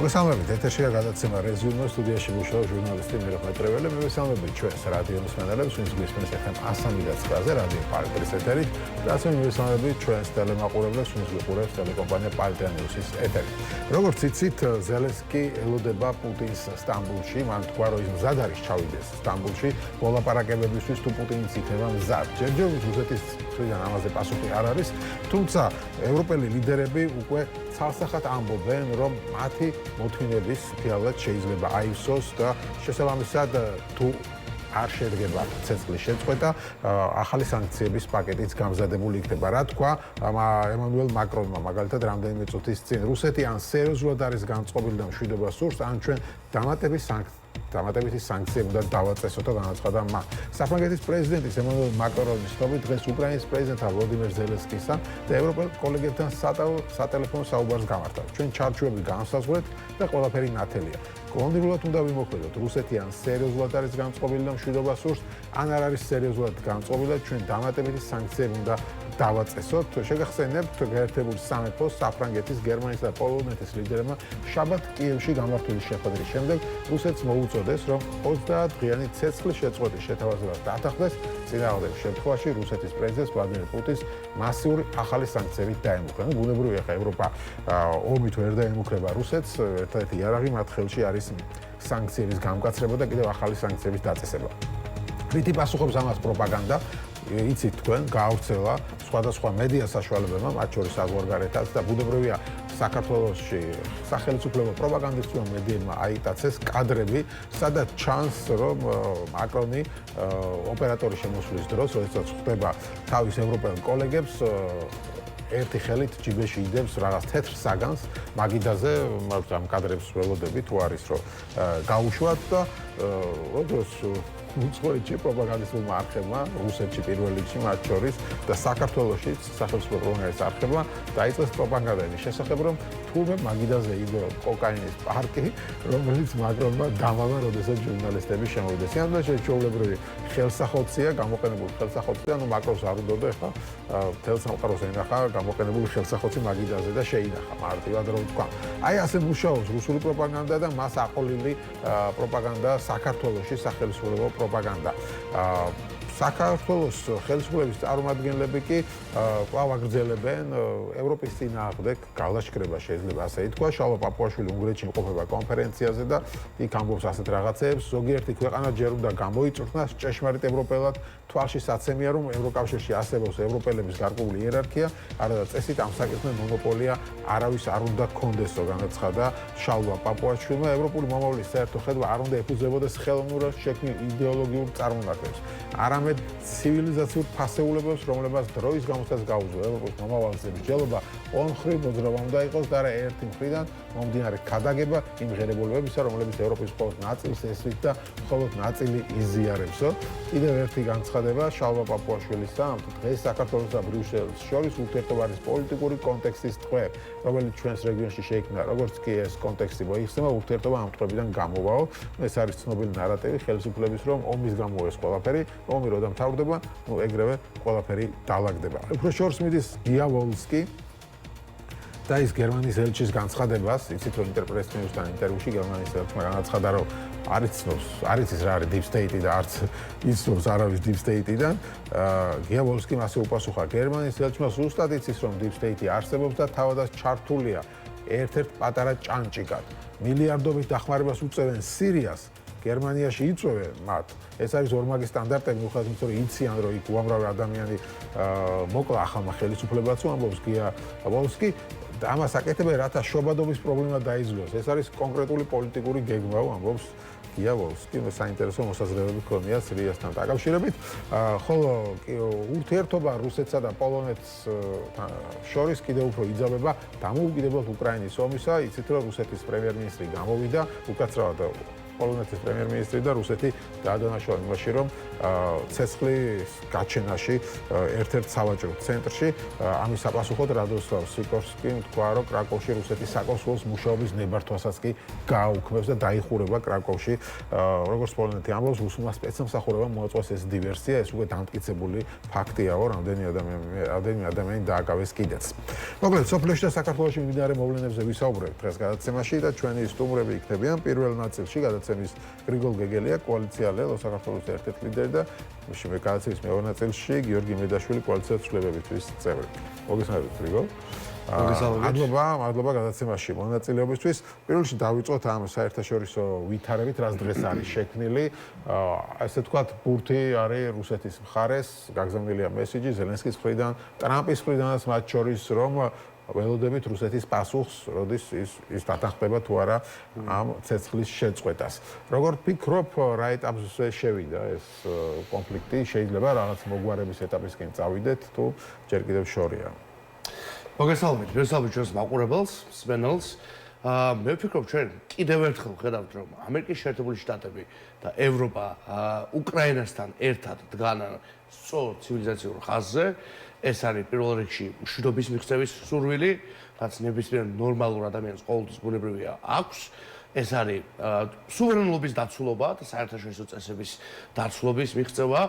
მოგესალმებით, ეთერშია გადაცემა რეზიუმე, სტუდიაში მუშაობს ჟურნალისტი მირა მეტრეველი. მოგესალმებით ჩვენს რადიო მსმენელებს, ვინც გვისმენს FM 103-ზე რადიო პალტრის ეთერით. ასევე მოგესალმებით ჩვენს ტელემაყურებლებს, ვინც გვიყურებს ტელეკომპანია პალტენიუსის ეთერით. როგორც იცით, ზელენსკი ელოდება პუტინს სტამბოლში, მან თქვა, რომ ის მზად არის ჩავიდეს სტამბოლში მოლაპარაკებებისთვის, თუ პუტინიც იქნება მზად. ჯერჯერობით რუსეთის მხრიდან ამაზე პასუხი არ არის, თუმცა ევროპელი ლიდერები უკვე ცალსახად ამბობენ, რომ მათი მოთმინების ფიალად შეიძლება აივსოს და შესაბამისად თუ არ შედგება ცეცხლის შეწყვეტა, ახალი სანქციების პაკეტიც გამზადებული იქნება. რა თქვა ემანუელ მაკრონმა მაგალითად რამდენიმე წუთის წინ, რუსეთი ან სერიოზულად არის განწყობილი და მშვიდობა სურს, ან ჩვენ დამატებითი სანქციები უნდა დავაწესოთ, განაცხადა მან. საფრანგეთის პრეზიდენტის ემანუელ მაკრონის თქმით, დღეს უკრაინის პრეზიდენტთან ვლოდიმერ ზელენსკისთან და ევროპელ კოლეგებთან სატელეფონო საუბარს გამართა. ჩვენ ჩარჩოები განსაზღვრეთ და ყველაფერი ნათელია. კონკრეტულად უნდა ვიმოქმედოთ, რუსეთი ან სერიოზულად არის განწყობილი და მშვიდობა სურს, ან არ არის სერიოზულად განწყობილი და ჩვენ დამატებითი სანქციები უნდა დავაწესოთ. შეგახსენებთ, გაერთებული სამეფოს, საფრანგეთის, გერმანიის და პოლონეთის ლიდერებმა შაბათ კიევში გამართული შეხვედრის შემდეგ რუსეთს მოუწოდეს, რომ 30 დღიანი ცეცხლის შეწყვეტის შეთავაზებას დათანხმდეს, წინააღმდეგ შემთხვევაში რუსეთის პრეზიდენტს ვლადიმერ პუტინს მასიური ახალი სანქციებით დაემუქრა. ბუნებრივია, ხა ევროპა ომით ვერ დაემუქრება რუსეთს, ერთადერთი იარაღი მათ ხელში არის სანქციების გამკაცრება და კიდევ ახალი სანქციების დაწესება. რითი პასუხობს ამას პროპაგანდა? იცით თქვენ, გაავრცელა სხვადასხვა მედია საშუალებებმა, მათ შორის საზღვარგარეთაც და ბუნებრივია საქართველოში სახელმწიფო პროპაგანდისტულმა მედიებმა აიტაცეს კადრები, სადაც ჩანს, რომ მაკრონი ოპერატორის შემოსვლის დროს, როდესაც ხვდება თავის ევროპელ კოლეგებს, ერთი ხელით ჯიბეში იდებს რაღაც თეთრ საგანს მაგიდაზე, ამ კადრებს ველოდები თუ არის რომ გაუშვათ და როგორც უცხოეთში პროპაგანდისტულმა არხებმა, რუსეთში პირველ რიგში მათ შორის და საქართველოშიც სახელმწიფო პროპაგანდის არხებმა დაიწყეს პროპაგანდა იმის შესახებ, რომ თურმე მაგიდაზე იდო კოკაინის პარკი, რომელიც მაკრონმა დამალა, როდესაც ჟურნალისტები შემოვიდეს. ამაში ჩვეულებრივი ხელსახოცია, გამოყენებული ხელსახოცია, ანუ მაკრონს არ უნდოდა ეხლა მთელ სამყაროს ენახა გამოყენებული ხელსახოცი მაგიდაზე და შეინახა მარტივად რომ ვთქვა. აი ასე მუშაობს რუსული პროპაგანდა და მას აყოლილი პროპაგანდა საქართველოში სახელმწიფო პროპაგანდა. საქართველოს ხელისუფლების წარმომადგენლები კი კვლავ აგრძელებენ ევროპის წინააღმდეგ გალაშქრება, შეიძლება ასე ითქვა. შალვა პაპუაშვილი უნგრეთში იმყოფება კონფერენციაზე და იქ ამბობს ასეთ რაღაცებს. ზოგიერთი ქვეყანა ჯერ უნდა გამოიწვრთნას ჭეშმარიტ ევროპელად. თვალში საცემია, რომ ევროკავშირში არსებობს ევროპელების გარკვეული იერარქია, არადა წესით ამ საკითხზე მონოპოლია არავის არ უნდა კონდესო, განაცხადა შალვა პაპუაშვილმა. ევროპული მომავლის საერთო ხედვა არ უნდა ეფუძნებოდეს ხელოვნურად შექმნილ იდეოლოგიურ წარმონაქმნებს, არამედ ცივილიზაციურ ფასეულებებს, რომლებსაც დროის გამოსვლას გაუძლო. ევროპის მომავალზე მსჯელობა ორმხრივ მოძრაობა უნდა იყოს და არა ერთი მხრიდან მომდინარე ქადაგება იმ ღირებულებებისა, რომლებიც ევროპის მხოლოდ ნაწილს ესვით და მხოლოდ ნაწილი იზიარებსო. კიდევ ერთი განცხადება შალვა პაპუაშვილისა, დღეს საქართველოს და ბრიუსელს შორის ურთიერთობა არის პოლიტიკური კონტექსტის ტყვე, რომელიც ჩვენს რეგიონში შეიქმნა, როგორც კი ეს კონტექსტი მოიხსნება, ურთიერთობა ამ ტყვეებიდან გამოვაო. ეს არის ცნობილი ნარატივი ხელისუფლების, რომ ომის გამო ეს ყველაფერი, ომი რო დამთავრდება, ეგრევე ყველაფერი დაალაგდება. უფრო შორს მიდის გია ვოლსკი და ის გერმანიის ელჩის განცხადებას, იცით რომ ინტერპრესიოსთან ინტერვიუში გერმანიის ელჩმა განაცხადა, რომ არ იცის რა არის deep state და არც იცნობს არავის deep state-დან. გია ვოლსკიმ ასე უპასუხა გერმანიის ელჩმა, ზუსტად იცის რომ deep state არსებობს და თავადაც ჩართულია ერთ-ერთ პატარა ჭანჭიკად. მილიარდობით დახმარებას უწევენ სირიას, გერმანიაში იწვევენ მათ. ეს არის ორმაგი სტანდარტები, მიუხედავად იმისა, რომ იციან, რომ იქ უამრავი ადამიანი მოკლა ახალმა ხელისუფლებაცო, ამბობს გია ვოლსკი. ამას აკეთებენ, რათა შობადობის პრობლემა დაიძლოს. ეს არის კონკრეტული პოლიტიკური გეგმა, ამბობს გია ვოლსკი. საინტერესო მოსაზრებები ჰქონია სირიასთან დაკავშირებით. ხოლო ურთიერთობა რუსეთსა და პოლონეთს შორის კიდევ უფრო იძაბება დამოუკიდებლად უკრაინის ომისა. იცით რომ რუსეთის პრემიერ-მინისტრი გამოვიდა უკაცრავად პოლონეთის პრემიერ-მინისტრი და რუსეთი დაადანაშაულა იმაში, რომ ცეცხლის გაჩენაში ერთ-ერთ სავაჭრო ცენტრში ამის საპასუხოდ რადოსლავ სიკორსკიმ თქვა, რომ კრაკოვში რუსეთის საკონსულოს მუშაობის ნებართვასაც კი გააუქმებს და დაიხურება კრაკოვში. როგორც პოლონეთი ამბობს, რუსულმა სპეცსამსახურებამ მოაწყვეს ეს დივერსია, ეს უკვე დამტკიცებული ფაქტიაო, რამდენი ადამიანი დააკავეს კიდეც. მოკლედ, სოფლიოში და საქართველოში მიმდინარე მოვლენებზე ვისაუბრებთ დღეს გადაცემაში და ჩვენი სტუმრები იქნებიან პირველ ნაწილში გადაცემის გრიგოლ გეგელია, კოალიცია ლელო, საქართველოს ერთ-ერთი ლიდერი და გადაცემის მეორე ნაწილში გიორგი მედაშვილი, კოალიცია ცვლილებებისთვის წევრი. მოგესალმებით, გრიგოლ. მადლობა გადაცემაში მონაწილეობისთვის. პირველ რიგში დავიწყოთ ამ საერთაშორისო ვითარებით, რაც დღეს არის შექმნილი. ასე ვთქვათ, ბურთი არის რუსეთის მხარეს, გაგზავნილია მესიჯი ზელენსკის მხრიდან, ტრამპის მხრიდანაც მათ შორის, რომ ველოდებით რუსეთის პასუხს, როდის ის დათანხმდება თუ არა ამ ცეცხლის შეწყვეტას. როგორ ფიქრობ, რა ეტაპზე შევიდა ეს კონფლიქტი? შეიძლება რაღაც მოგვარების ეტაპისკენ წავიდეთ თუ ჯერ კიდევ შორია? მოგესალმებით, ჩვენს მაყურებელს, მსმენელს. მე ვფიქრობ, ჩვენ კიდევ ერთხელ ხედავთ, რომ ამერიკის შეერთებული შტატები და ევროპა უკრაინასთან ერთად დგანან სწორ ცივილიზაციურ ხაზზე. ეს არის პირველ რიგში მშვიდობის მიღწევის სურვილი, რაც ნებისმიერ ნორმალურ ადამიანს ყოველთვის ბუნებრივია აქვს. ეს არის სუვერენობის დაცულობა და საერთაშორისო წესების დაცულობის მიღწევა,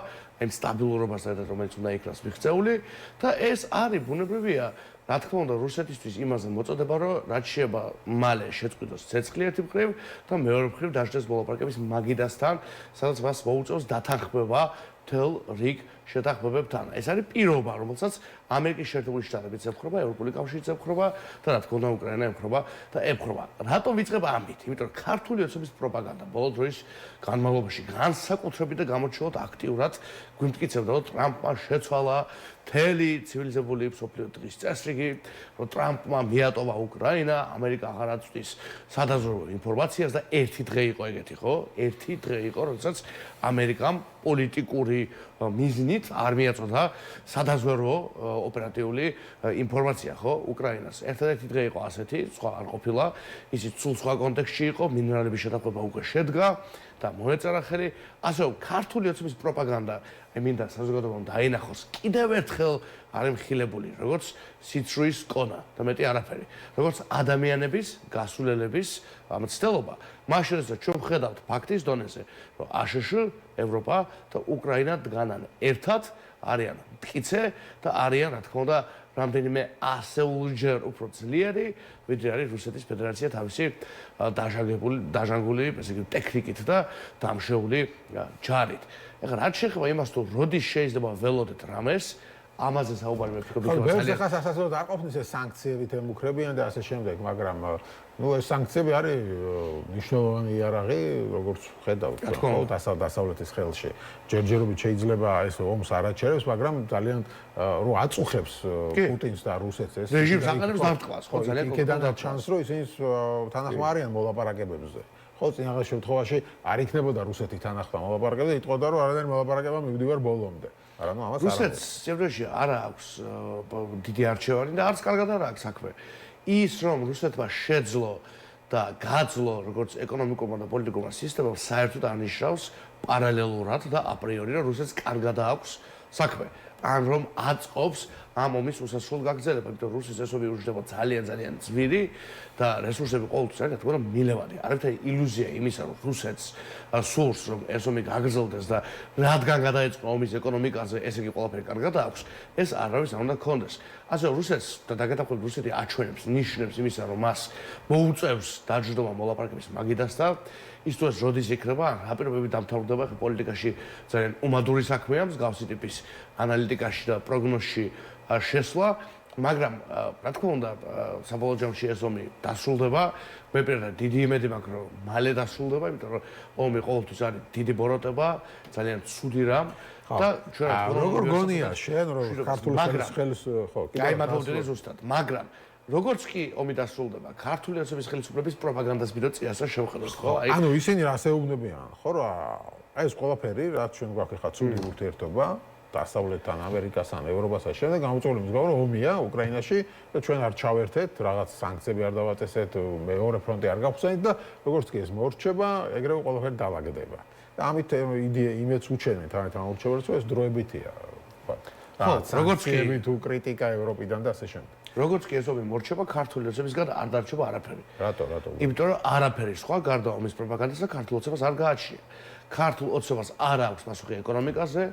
այն სტაბილურობასთან, რომელიც უნდა იქნას მიღწეული და ეს არის ბუნებრივია, რა თქმა უნდა, რუსეთისთვის იმაზე მოწოდება, რომ რაც შეიძლება მალე შეწყვიტოს ცეცხლი ერთი მხრივ და მეორე მხრივ დაждდეს მოლაპარაკების მაგიდასთან, სადაც მას მოუწევს დათანხმება მთელ რიგ შეთანხმებებთან. ეს არის პირობა, რომელსაც ამერიკის შეერთებული შტატებიც ემხრობა, ევროპული კავშირიც ემხრობა და რა თქმა უნდა უკრაინა ემხრობა და ემხრობა. რატომ ვიწყებ ამით? იმიტომ რომ ქართული ოცნების პროპაგანდა ბოლო დროის განმავლობაში განსაკუთრებით და გამორჩეულად აქტიურად გვიმტკიცებდა, რომ ტრამპმა შეცვალა მთელი ცივილიზებული მსოფლიო დღის წესრიგი, რომ ტრამპმა მიატოვა უკრაინა, ამერიკა აღარ აწვდის სადაზვერვო ინფორმაციას და ერთი დღე იყო ეგეთი, ხო? ერთი დღე იყო, როდესაც ამერიკამ პოლიტიკური მიზნით არ მიაწოდა სადაზვერვო ოპერატიული ინფორმაცია, ხო, უკრაინას. ერთადერთი დღე იყო ასეთი, სხვა არ ყოფილა, ისიც სულ სხვა კონტექსტში იყო, მინერალების შეთანხმება უკვე შედგა და მოეწერა ხელი. ასე ქართული ოცნების პროპაგანდა, მინდა საზოგადოებამ დაინახოს კიდევ ერთხელ არის მხილებული, როგორც სიცრუის კონა და მეტი არაფერი, როგორც ადამიანების გასულელების მცდელობა. მაშინ როდესაც ჩვენ ვხედავთ ფაქტის დონეზე, რომ აშშ, ევროპა და უკრაინა დგანან ერთად, არიან მტკიცე და არიან, რა თქმა უნდა, რამდენიმე ასეულჯერ უფრო ძლიერი, ვიდრე არის რუსეთის ფედერაცია თავისი დაჟანგული, ესე იგი, ტექნიკით და დამშეული ჯარით. ეხლა რაც შეეხება იმას, თუ როდის შეიძლება ველოდეთ რამეს, ამაზე საუბარი მე ვფიქრობ, რომ ძალიან ხას ასასწორად არ ყოფნის ეს სანქციებით ემუქრებიან და ასე შემდეგ, მაგრამ ეს სანქციები არის მნიშვნელოვანი იარაღი, როგორც ხედავთ, ხო, დასავლეთის ხელში. ჯერჯერობით შეიძლება ეს ომს არ აჩერებს, მაგრამ ძალიან რო აწუხებს პუტინს და რუსეთს ეს რეჟიმს აყენებს დამტკბას, ხო, ძალიან იქედანაც ჩანს, რომ ისინი თანახმა არიან მოლაპარაკებებზე. ხო, წინაღარ შემთხვევაში არ იქნებოდა რუსეთი თანახმა მოლაპარაკებებზე, იტყოდა, რომ არანაირი მოლაპარაკება მივდივარ ბოლომდე. არა, ნუ ამას არ რუსეთს სივრცეში არ აქვს დიდი არჩევანი და არც კარგად არ აქვს საქმე. ის რომ რუსეთმა შეძლო და გაძლო როგორც ეკონომიკურმა და პოლიტიკურმა სისტემამ, საერთოდ არნიშნავს პარალელურად და აპრიორი, რომ რუსეთს კარგად აქვს საქმე. ან რომ აწყობს ამ ომის უსასრულო გაგრძელება, იმიტომ რომ რუსეთის ესომი ურჩდება ძალიან ძვირი და რესურსები ყოველთვის არის, რა თქმა უნდა, მილევადი. არავითარი ილუზია იმისა, რომ რუსეთს სურს, რომ ეს ომი გაგრძელდეს და რადგან გადაეწყო ომის ეკონომიკაზე, ესე იგი ყველაფერი კარგად აქვს, ეს არავის არ უნდა გქონდეს. ასე რომ რუსეთს და დაგეთანხმებით რუსეთი აჩვენებს, ნიშნებს იმისა, რომ მას მოუწევს დაჯდომა მოლაპარაკების მაგიდასთან. ის თუ ეს როდის იქნება, რა პირობებით დამთავრდება, ხე პოლიტიკაში ძალიან უმადური საქმეა, მსგავსი ტიპის ანალიტიკაში და პროგნოზში შესვლა, მაგრამ რა თქმა უნდა, საბოლოო ჯამში ეს ომი დასრულდება. მე პირადად დიდი იმედი მაქვს, რომ მალე დასრულდება, იმიტომ რომ ომი ყოველთვის არის დიდი ბოროტება, ძალიან ცუდი რამ და ჩვენ როგორ გონია შენ, რომ ქართული ხელის ხო, კიდევ მადლობდები ზუსტად, მაგრამ როგორც კი ომი დასრულდება, ქართული ოცნების ხელისუფლების პროპაგანდას ბირო წიასა შევხედოთ, ხო? ანუ ისინი რას ეუბნებიან, ხო რა? ეს ყველაფერი, რაც ჩვენ გვაქვს ხა ცუდი ურთიერთობა, დასავლეთთან, ამერიკასთან, ევროპასთან. შემდეგ გამოწვეული მსგავ რომ ომია უკრაინაში და ჩვენ არ ჩავერთეთ, რაღაც სანქციები არ დავაწესეთ, მეორე ფრონტი არ გავხსენით და როგორც კი ეს მორჩება, ეგრევე ყველაფერი დავაგდება. და ამით იმედს უჩენთ ამით ამ მორჩებას, რომ ეს დროებითია. როგორც კი თუ კრიტიკა ევროპიდან და ასე შემდეგ. როგორც კი ეს ომი მორჩება, ქართული ოცნებისგან არ დარჩება არაფერი. რატო? იმიტომ რომ არაფერი სხვა გარდა ომის პროპაგანდასა ქართულ ოცნებას არ გააჩნია. ქართულ ოცნებას არ აქვს პასუხი ეკონომიკაზე,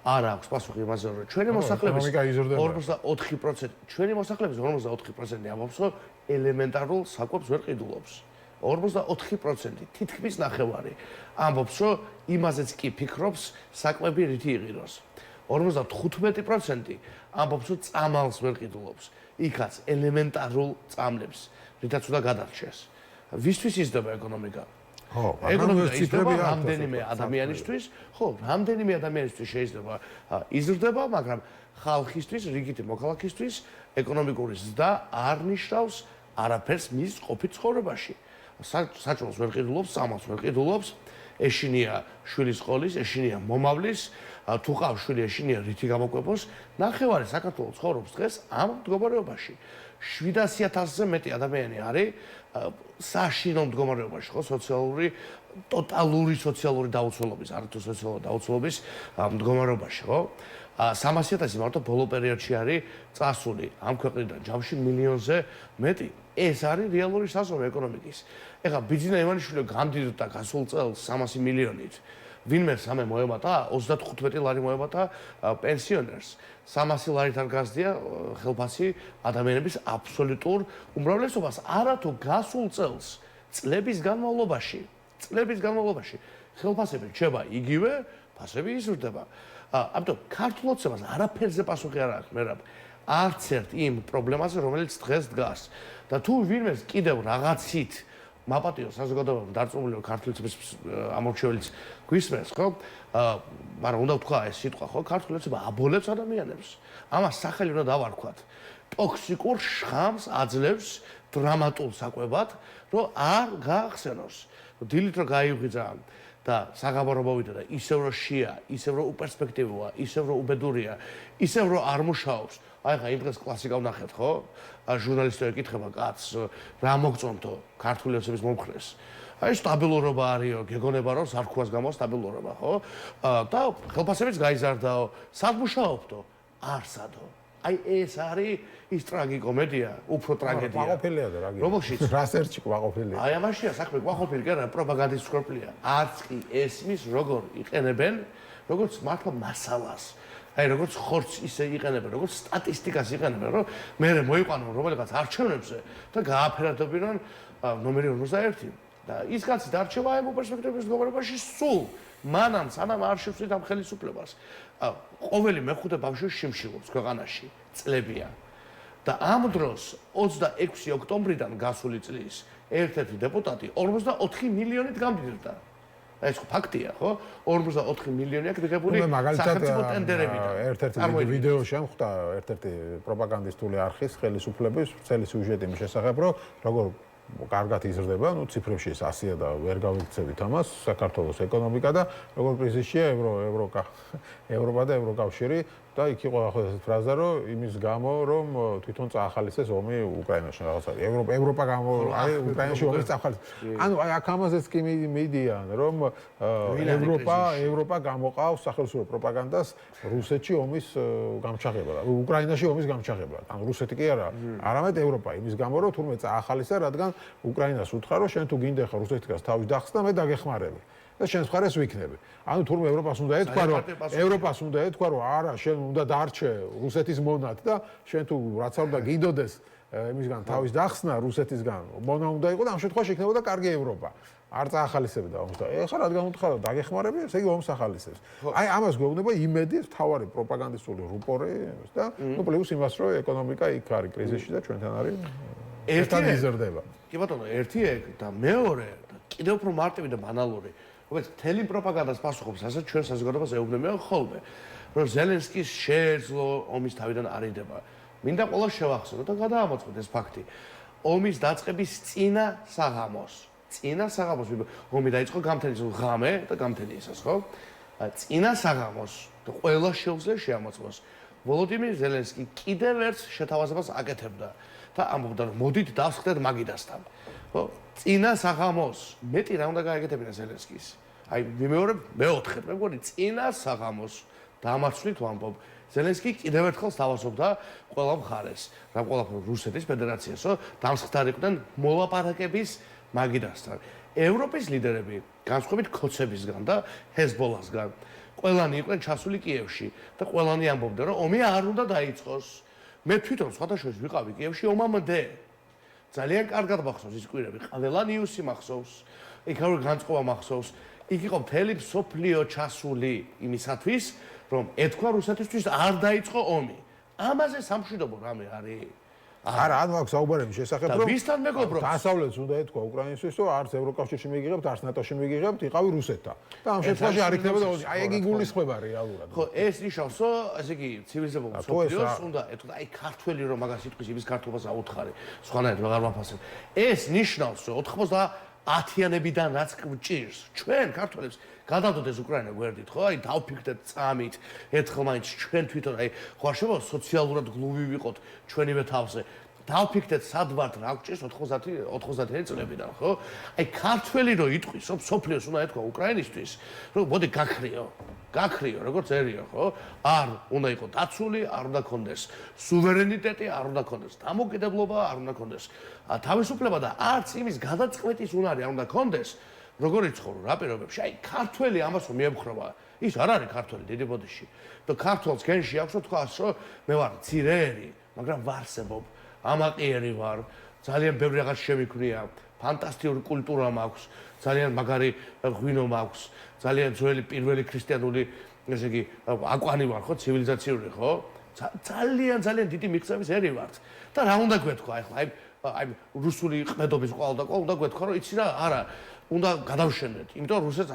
არ აქვს პასუხი იმაზე, რომ ჩვენი მოსახლეობის 44%, ჩვენი მოსახლეობის 44% ამბობს, რომ ელემენტარულ საკვებს ვერ ყიდულობს. 44% თითქმის ნახევარი ამბობს, რომ იმაზეც კი ფიქრობს, საკვები რითი იყიროს. 55% ამბობს, რომ წამალს ვერ ყიდულობს. იქაც ელემენტარულ წამლებს, რითაც უნდა გადარჩეს. ვისთვის იზრდება ეკონომიკა? ხო, ეკონომიკა იზრდება რამდენიმე ადამიანისთვის, ხო, რამდენიმე ადამიანისთვის შეიძლება იზრდება, მაგრამ ხალხისთვის, რიგითი მოქალაქისთვის ეკონომიკური ზრდა არ ნიშნავს არაფერს მის ყოფით ცხოვრებაში. საჭმელს ვერ ყიდულობს, წამალს ვერ ყიდულობს, ეშინია შვილის სკოლის, ეშინია მომავლის, თუ ყავს შვილი ეშინია რითი გამოკვებოს, ნახევარი საქართველოს ცხოვრობს დღეს ამ მდგომარეობაში. 700,000-ზე მეტი ადამიანი არის საშინო მდგომარეობაში, ხო, ტოტალური სოციალური დაუცველობის, არათუ სოციალური დაუცველობის მდგომარეობაში, ხო? 300,000 მარტო ბოლო პერიოდში არის წასული ამ ქვეყნიდან ჯამში მილიონზე მეტი. ეს არის რეალური საზღვარი ეკონომიკის. ეხლა ბიძინა ივანიშვილი გამდიდრდა გასულ წელს 300 მილიონით. ვინმე სამე მოემატა 35 ლარი მოემატა პენსიონერს. 300 ლარიდან გასდია ხელფასი ადამიანების აბსოლუტურ უმრავლესობას არათუ გასულ წელს წლების განმავლობაში ხელფასები რჩება იგივე, ფასები იზრდება. ამიტომ ქართულ ოცნებას არაფერზე პასუხი არ აქვს, მერაბ. არც ერთ იმ პრობლემაზე, რომელიც დღეს დგას. და თუ ვინმეს კიდევ რაღაცით მაპატიო საზოგადოებამ დარწმუნებული ქართული ოცნების ამორჩეველიც გვისმენს, ხო? მაგრამ უნდა ვთქვა ეს სიტყვა, ხო? ქართული ოცნება აბოლებს ადამიანებს. ამას სახელი უნდა დავარქვათ. ტოქსიკურ შხამს აძლევს დრამატულ საკვებად, რომ არ გაახსენოს. დილით რომ გაიღვიძა და საღამო რომ მოვიდა და ისევ რომ შია, ისევ რომ უპერსპექტივოა, ისევ რომ უბედურია, ისევ რომ არ მუშაობს. აი ხა იმ დღეს კლასიკა ვნახეთ, ხო? ჟურნალისტები ეკითხება კაცს, რა მოგწონთო ქართული ოცნების მომხრეს. აი სტაბილურობა არისო, გეგონება რომ ზარქუას გამო სტაბილურობა, ხო? და ხელფასებიც გაიზარდაო, სად მუშაობდო? არსადო. აი ეს არის ის ტრაგიკომედია, უფრო ტრაგედია. ყვაყოფილია და რა გია. რომელშიც რასერჩი ყვაყოფილია. აი ამაშია საქმე, ყვაყოფილი კი არა, პროპაგანდის სკორპლია. არც კი ესმის როგორ იყენებენ, როგორც მართლა მასალას. აი როგორც ხორცს ისე იყენებენ, როგორც სტატისტიკას იყენებენ, რომ მე მოიყვანონ რომელიღაც არჩევნებზე და გააფერადობინონ ნომერი 51 და ის კაცი დარჩება აი პერსპექტივის მდგომარეობაში სულ მანამ სანამ არ შევსვით ამ ხელისუფლებას. ყოველი მეხუთე ბავშვი შიმშილობს ქვეყანაში წლებია. და ამ დროს 26 ოქტომბრიდან გასული წლის ერთ-ერთი დეპუტატი 44 მილიონით გამდიდრდა. ეს ფაქტია, ხო? 44 მილიონი აქვს მიღებული სახელმწიფო ტენდერებიდან. ერთ-ერთი ვიდეოში ამხდა ერთ-ერთი პროპაგანდისტული არხის ხელისუფლების მთელი სიუჟეტი მის შესახებ, რომ როგორ კარგად იზრდება, ну ციფრებში ეს 100-ია და ვერ გავიქცევით ამას, საქართველოს ეკონომიკა და როგორ კრიზისშია ევროპა და ევროკავშირი და იქ იყო ახლა ეს ფრაზა, რომ იმის გამო, რომ თვითონ წაახალისეს ომი უკრაინაში რაღაცა. ევროპა გამო არის უკრაინაში ომის წახალისება. ანუ აი აქ ამაზეც კი მიდიან, რომ ევროპა გამოყავს სახელმწიფო პროპაგანდას რუსეთში ომის გამჩაღება, უკრაინაში ომის გამჩაღება. ანუ რუსეთი კი არა, არამედ ევროპა იმის გამო, რომ თურმე წაახალისა, რადგან უკრაინას უთხრა, რომ შენ თუ გინდა ხარ რუსეთს თავის დახსნა, მე დაგეხმარები. და შენს მხარეს ვიქნები. ანუ თურმე ევროპას უნდა ეთქვა, რომ არა, შენ უნდა დარჩე რუსეთის მონად და შენ თუ რაც არ უნდა გინდოდეს იმისგან თავის დახსნა რუსეთისგან, მონა უნდა იყო და ამ შემთხვევაში იქნებოდა კარგი ევროპა. არ წაახალისებდა ომს და ეხლა რადგან უთხრა დაგეხმარები, ესე იგი ომს ახალისებს. აი ამას გვეუბნება იმედი, თავარი პროპაგანდისტული რუპორი და ნუ პლუს იმას, რომ ეკონომიკა იქ არის კრიზისში და ჩვენთან არის ერთად იზრდება. კი ბატონო, ერთი ეგ და მეორე და კიდევ უფრო მარტივი და ბანალური როგორც თელი პროპაგანდას პასუხობს, ასაც ჩვენ საზოგადოებას ეუბნებიან ხოლმე, რომ ზელენსკის შეეძლო ომის თავიდან არიდება. მინდა ყველა შევახსენოთ და გადაამოწმოთ ეს ფაქტი. ომის დაწყების წინა საღამოს ომი დაიწყო გამთელის ღამე და გამთენისას, ხო? წინა საღამოს და ყველა შეუძლია შეამოწმოს. ვოლოდიმირ ზელენსკი კიდევ ერთ შეთავაზებას აკეთებდა და ამბობდა რომ მოდით დავსხდეთ მაგიდასთან. ხო, წინა საღამოს მეტი რა უნდა გააკეთებინა ზელენსკის. აი ვიმეორებ მეოთხედ, მე მგონი წინა საღამოს დამარცხლით ვამბობ. ზელენსკი კიდევ ერთხელ სთავაზობდა ყველა მხარეს, რა ყველაფერს რუსეთის ფედერაციასო დამსხდარიყვნენ მოლაპარაკების მაგიდასთან. ევროპის ლიდერები განსხვავებით ქოცებისგან და ჰეზბოლასგან ყველანი იყვნენ ჩასული კიევში და ყველანი ამბობდნენ რომ ომი არ უნდა დაიწყოს. მე თვითონ სხვადასხვა ვიყავი კიევში ომამდე. ძალიან კარგად მახსოვს ის კვირები, ყველა ნიუსი მახსოვს, იქაური განწყობა მახსოვს. იქ იყო მთელი მსოფლიო ჩასული იმისათვის, რომ ეთქვა რუსეთისთვის არ დაიწყო ომი. ამაზე სამშვიდობო რამე არის? არა, ანუ აქვს საუბარები შესახებ, და ვისთან მეგობრობს? დასავლეთს უნდა ეთქვა უკრაინისთვის, რომ არც ევროკავშირში მიგიღებთ, არც ნატოში მიგიღებთ, იყავი რუსეთთან. და ამ შემთხვევაში არ იქნებოდა ომი. აი ეგ იგულისხმება რეალურად. ხო, ეს ნიშნავს, რომ ესე იგი ცივილიზებულ მსოფლიოს უნდა ეთქვა, აი ქართველი რომ მაგას იტყვის, იმის ქართობას აუთხარი, სხვანაირად ვეღარ ვაფასებ. ეს ნიშნავს, რომ 90-იანებიდან რაც გჭირს, ჩვენ ქართველებს გადავდოდეს უკრაინა გვერდით, ხო? აი დავფიქრდეთ წამით, ერთხელ მაინც ჩვენ თვითონ აი ხო არ შემო სოციალურად გლუვი ვიყოთ ჩვენივე თავზე. დავფიქრდეთ სად ვართ, რა გჭირს 90-იანი წლებიდან, ხო? აი ქართველი რო იტყვის, რომ სოფლიოს უნდა ეთქვა უკრაინისთვის, რომ მოდი გაქრიო, როგორც ერიო, ხო? არ უნდა იყოს დაცული, არ უნდა კონდეს სუვერენიტეტი, არ უნდა კონდეს დამოუკიდებლობა, არ უნდა კონდეს თავისუფლება და არც იმის გადაწყვეტის უნარი არ უნდა კონდეს. როგორ იცხოვრო რა პირობებში? აი ქართველი ამას რომ მიემხრობა, ის არ არის ქართველი დიდი ბოდიში. და ქართველს გენში აქვს რომ თქვას, რომ მე ვარ ძირეერი, მაგრამ ვარსებობ, ამაყიერი ვარ, ძალიან ბევრი რაღაც შემიქმნია, ფანტასტიკური კულტურა მაქვს, ძალიან მაგარი ღვინო მაქვს, ძალიან ძველი პირველი ქრისტიანული, ესე იგი, აკვანი ვარ, ხო, ცივილიზაციური, ხო? ძალიან დიდი მიღწევის ერი ვართ. და რა უნდა გვეთქვა ახლა? აი რუსული ყმედობის ყოველ და ყოველ უნდა გვეთქვა, რომ იცი რა, არა უნდა გადავშენდეთ, იმიტომ რომ რუსეთს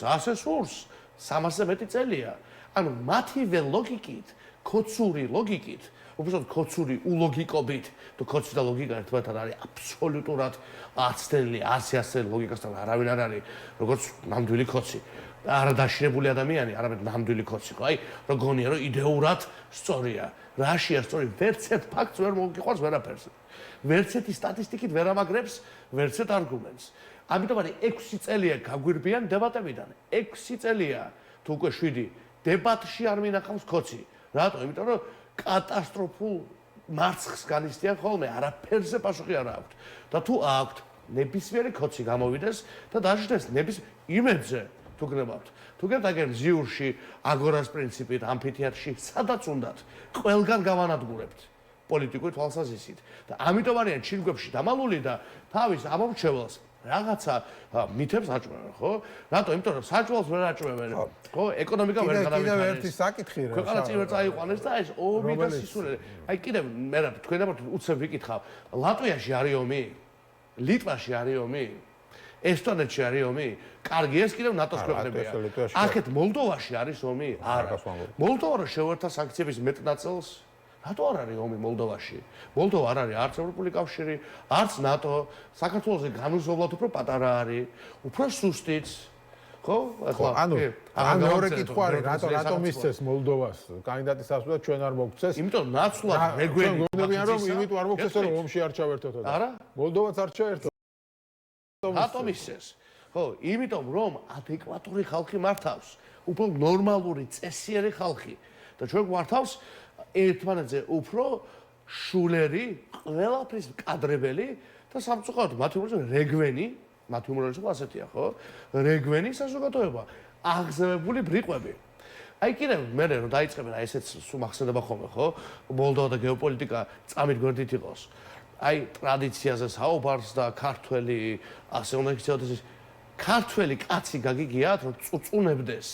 ასე სურს, 300-ზე მეტი წელია. ანუ მათივე ლოგიკით, ქოცური ლოგიკით, უბრალოდ ქოცური ულოგიკობით, და ქოცი და ლოგიკა ერთმანეთთან არის აბსოლუტურად აცდენილი, 100 ლოგიკასთან არავინ არ არის, როგორც ნამდვილი ქოცი. არა დაშინებული ადამიანი, არამედ ნამდვილი ქოცი, ხო? აი, რომ გონია, რომ იდეურად სწორია. რაშია სწორი? ვერც ერთ ფაქტს ვერ მოგიყვანს ვერაფერს. ვერც ერთი სტატისტიკით ვერ ამაგრებს, ვერც ერთ არგუმენტს. ამიტომ არის 6 წელია გაგვირბიან დებატებიდან. 6 წელია, თუ უკვე 7 დებატში არ მინახავს ქოცი. რატო? იმიტომ რომ კატასტროფულ მარცხს განიცდიან ხოლმე, არაფერზე პასუხი არ აქვთ. და თუ აქვთ, ნებისმიერი ქოცი გამოვიდეს და დაждდეს იმედზე, თუ გნებავთ. თუ გეტაგერ ზიურში, აგორას პრინციპით, ამფითეატრში, სადაც უნდათ, ყველგან გავანადგურებთ პოლიტიკური თვალსაზრისით. და ამიტომ არიან ჩინგვებში დამალული და თავის ამომრჩეველს რაღაცა მითებს აჭმევენ, ხო? რატო? იმიტომ რომ საჭმელს ვერ აჭმევენ, ხო? ეკონომიკა ვერ გადავიქარეს. კიდევ ერთი საკითხი რა. ქვეყანა წინ ვერ წაიყვანეს და ეს ომი და სისულელე. აი კიდევ მე რა თქვენ ამბობთ უცებ ვიკითხავ. ლატვიაში არის ომი? ლიტვაში არის ომი? ესტონეთში არის ომი? კარგი, ეს კიდევ ნატოს ქვეყნებია. აქეთ მოლდოვაში არის ომი? არა. მოლდოვა რო შეუერთა სანქციების მეტ ნაწილს, რატო არ არის ომი მოლდოვაში? მოლდოვა არ არის არც ევროპული კავშირი, არც ნატო, საქართველოს განუზომლად უფრო პატარა არის, უფრო სუსტიც. ხო? ხო, ანუ მეორე კითხვა არის, რატო მისცეს მოლდოვას კანდიდატის ასვლას ჩვენ არ მოგცეს? იმიტომ ნაცვლად რეგვენი გონებიან რომ იმიტომ არ მოგცეს რომ ომში არ ჩავერთოთ. არა? მოლდოვაც არ ჩაერთო. რატო მისცეს? ხო, იმიტომ რომ ადეკვატური ხალხი მართავს, უფრო ნორმალური, წესიერი ხალხი და ჩვენ გვართავს ერთმანეთზე უფრო შულერი, ყველაფრის მკადრებელი და სამწუხაროდ მათი უმრავლესობა რეგვენი, მათი უმრავლესობა ასეთია, ხო? რეგვენი საზოგადოება, აღზევებული ბრიყვები. აი კიდევ მე რომ დაიწყებენ აი ესეც სულ მახსენდება ხოლმე, ხო? მოლდოვა და გეოპოლიტიკა წამით გვერდით იყოს. აი ტრადიციაზე საუბარს და ქართველი ასე უნდა იქცეოდეს ქართველი კაცი გაგიგიათ რომ წუწუნებდეს.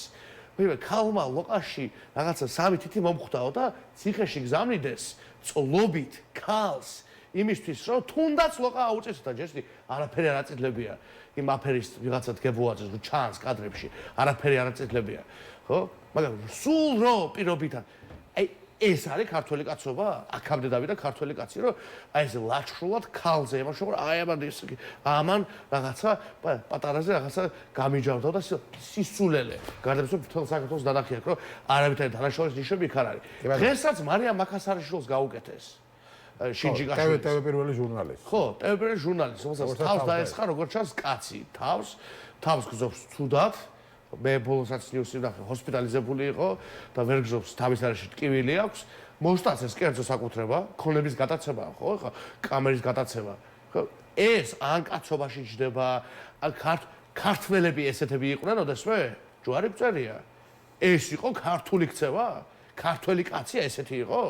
მე ქალმა ლოყაში რაღაცა სამი თითი მომხვდაო და ციხეში გზავნიდეს წლობით ქალს იმისთვის რომ თუნდაც ლოყა აუწესო და ჯერში არაფერი არ აწითლებია იმ აფერის ვიღაცა დგებოაძეს რომ ჩანს კადრებში არაფერი არ აწითლებია ხო მაგრამ სულ რო პირობიდან აი ეს არის ქართველი კაცობა? აქამდე დავიდა ქართველი კაცი, რომ აი ეს ლაჩხრულად ქალზე ემაშო, ამან რაღაცა პატარაზე რაღაცა გამიჯავდა და სისულელე. გარდაიცვალა მთელ საქართველოს დანახიათ, რომ არავითარი დანაშაულის ნიშნები იქ არ არის. დღესაც მარიამ მაკასარიშვილს გაუკეთეს. შინჯიკაშვილი. ტევ პირველი ჟურნალისტი. ხო, ტევ პირველი ჟურნალისტი, რომელსაც თავს დაესხა როგორც ჩანს კაცი, თავს გზობს ცუდად. მე ბოლოსაც ნიუსი ვნახე, ჰოსპიტალიზებული იყო და ვერ გზობს თავის არეში ტკივილი აქვს. მოსტაცეს კერძო საკუთრება, ქონების გადაცემა, ხო, ხა, კამერის გადაცემა. ხო, ეს ან კაცობაში ჯდება, ან ქართველები ესეთები იყვნენ, ოდესმე? ჯვარი მწერია. ეს იყო ქართული ქცევა? ქართველი კაცია ესეთი იყო?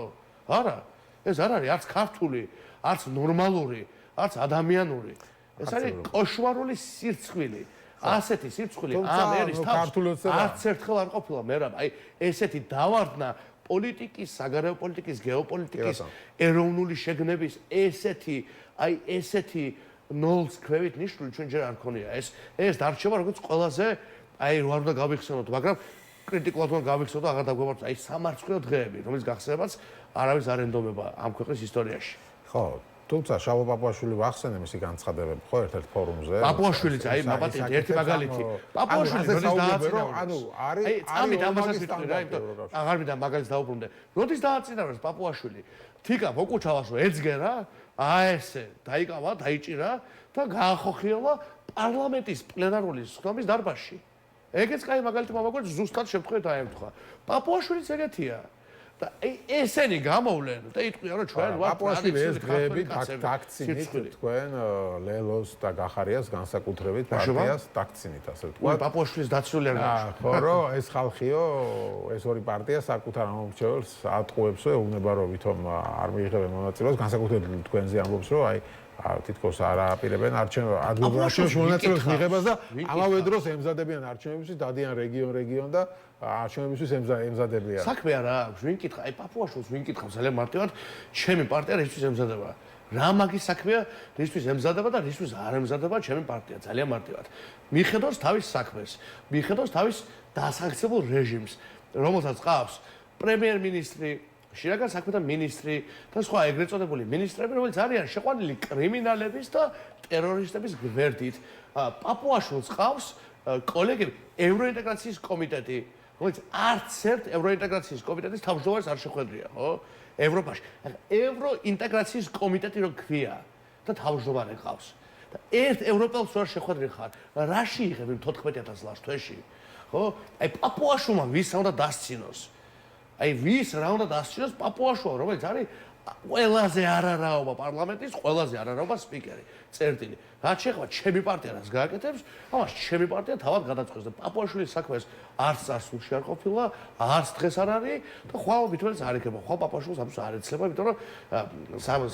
არა. ეს არ არის არც ქართული, არც ნორმალური, არც ადამიანური. ეს არის კოშმარული სირცხვილი. ასეთი სირცხვილი ამ ერის თავს არც ერთხელ არ ყოფილა მერაბ. აი ესეთი დავარდნა პოლიტიკის, საგარეო პოლიტიკის, გეოპოლიტიკის, ეროვნული შეგნების ესეთი ნოლს ქვევით ნიშნული ჩვენ ჯერ არ ქონია. ეს დარჩება როგორც ყველაზე აი რა უნდა გავიხსენოთ, მაგრამ კრიტიკულად უნდა გავიხსენოთ, აღარ დაგვემართოთ აი სამარცხვიო დღეები, რომელიც გახსენებაც არავის არ ენდომება ამ ქვეყნის ისტორიაში. ხო, თუმცა შალო პაპუაშვილი ვახსენე მისი განცხადებები ხო ერთ-ერთ ფორუმზე. პაპუაშვილიც აი მაბატი ერთი მაგალითი. პაპუაშვილი როდის დააწინაურეს? ანუ არის ამით ამასაც ვიტყვი რა, იმიტომ აღარ მინდა მაგალითს დავუბრუნდე. როდის დააწინაურეს პაპუაშვილი? თიკა მოკუჩავას რომ ეძგე რა, ესე დაიკავა, დაიჭირა და გაახოხიელა პარლამენტის პლენარული სხდომის დარბაზში. ეგეც კაი მაგალითი მომაგვართ ზუსტად შემთხვევით აემთხვა. პაპუაშვილიც ეგეთია. და ესენი გამოვლენ და იტყვიან რომ ჩვენ ვართ პაპუაშვილი ეს დღეები დაქცინით თქვენ ლელოს და გახარიას განსაკუთრებით პარტიას დაქცინით ასე ვთქვა. პაპუაშვილის დაცული არ გაჩვენე. ხო, რომ ეს ხალხიო, ეს ორი პარტია საკუთარ ამომრჩეველს ატყუებს, ეუბნება რომ ვითომ არ მიიღებენ მონაწილეობას, განსაკუთრებით თქვენზე ამბობს რომ აი თითქოს არ აპირებენ არჩევნებში მონაწილეობის მიღებას და ამავე დროს ემზადებიან არჩევნებში, დადიან რეგიონ და არჩევნებისთვის ემზადებიან. საქმე არა აქვს, ვინ კითხა, აი პაპუაშვილს ვინ კითხავს ძალიან მარტივად, ჩემი პარტია რისთვის ემზადება? რა მაგის საქმეა, რისთვის ემზადება და რისთვის არ ემზადება ჩემი პარტია, ძალიან მარტივად. მიხედავს თავის საქმეს, მიხედავს თავის დასახლებულ რეჟიმს, რომელსაც ყავს პრემიერ-მინისტრი, შინაგან საქმეთა მინისტრი და სხვა ეგრეთ წოდებული მინისტრები, რომელიც არიან შეყვანილი კრიმინალების და ტერორისტების გვერდით. პაპუაშვილს ყავს კოლეგები ევროინტეგრაციის კომიტეტი, რომელიც არც ერთ ევროინტეგრაციის კომიტეტის თავმჯდომარეს არ შეხვედრია, ხო? ევროპაში. ევროინტეგრაციის კომიტეტი რო ქვია და თავმჯდომარე ყავს. და ერთ ევროპელს არ შეხვედრი ხარ. რაში იღებენ 14000 ლარს თვეში? ხო? აი პაპუაშვილმა ვის უნდა დასცინოს? აი ვის რა უნდა დასწინოს პაპუაშვილს, რომელიც არის ყველაზე არარაობა პარლამენტის, ყველაზე არარაობა სპიკერი. წერტილი. რაც შეეხება ჩემი პარტია რას გააკეთებს, ამას ჩემი პარტია თავად გადაწყვეტს და პაპუაშვილის საქმეს არც წარსულში არ ყოფილა, არც დღეს არ არის და ხვალ მითვალეს არ იქნება. ხვალ პაპუაშვილს ამას არ ეცლება, იმიტომ რომ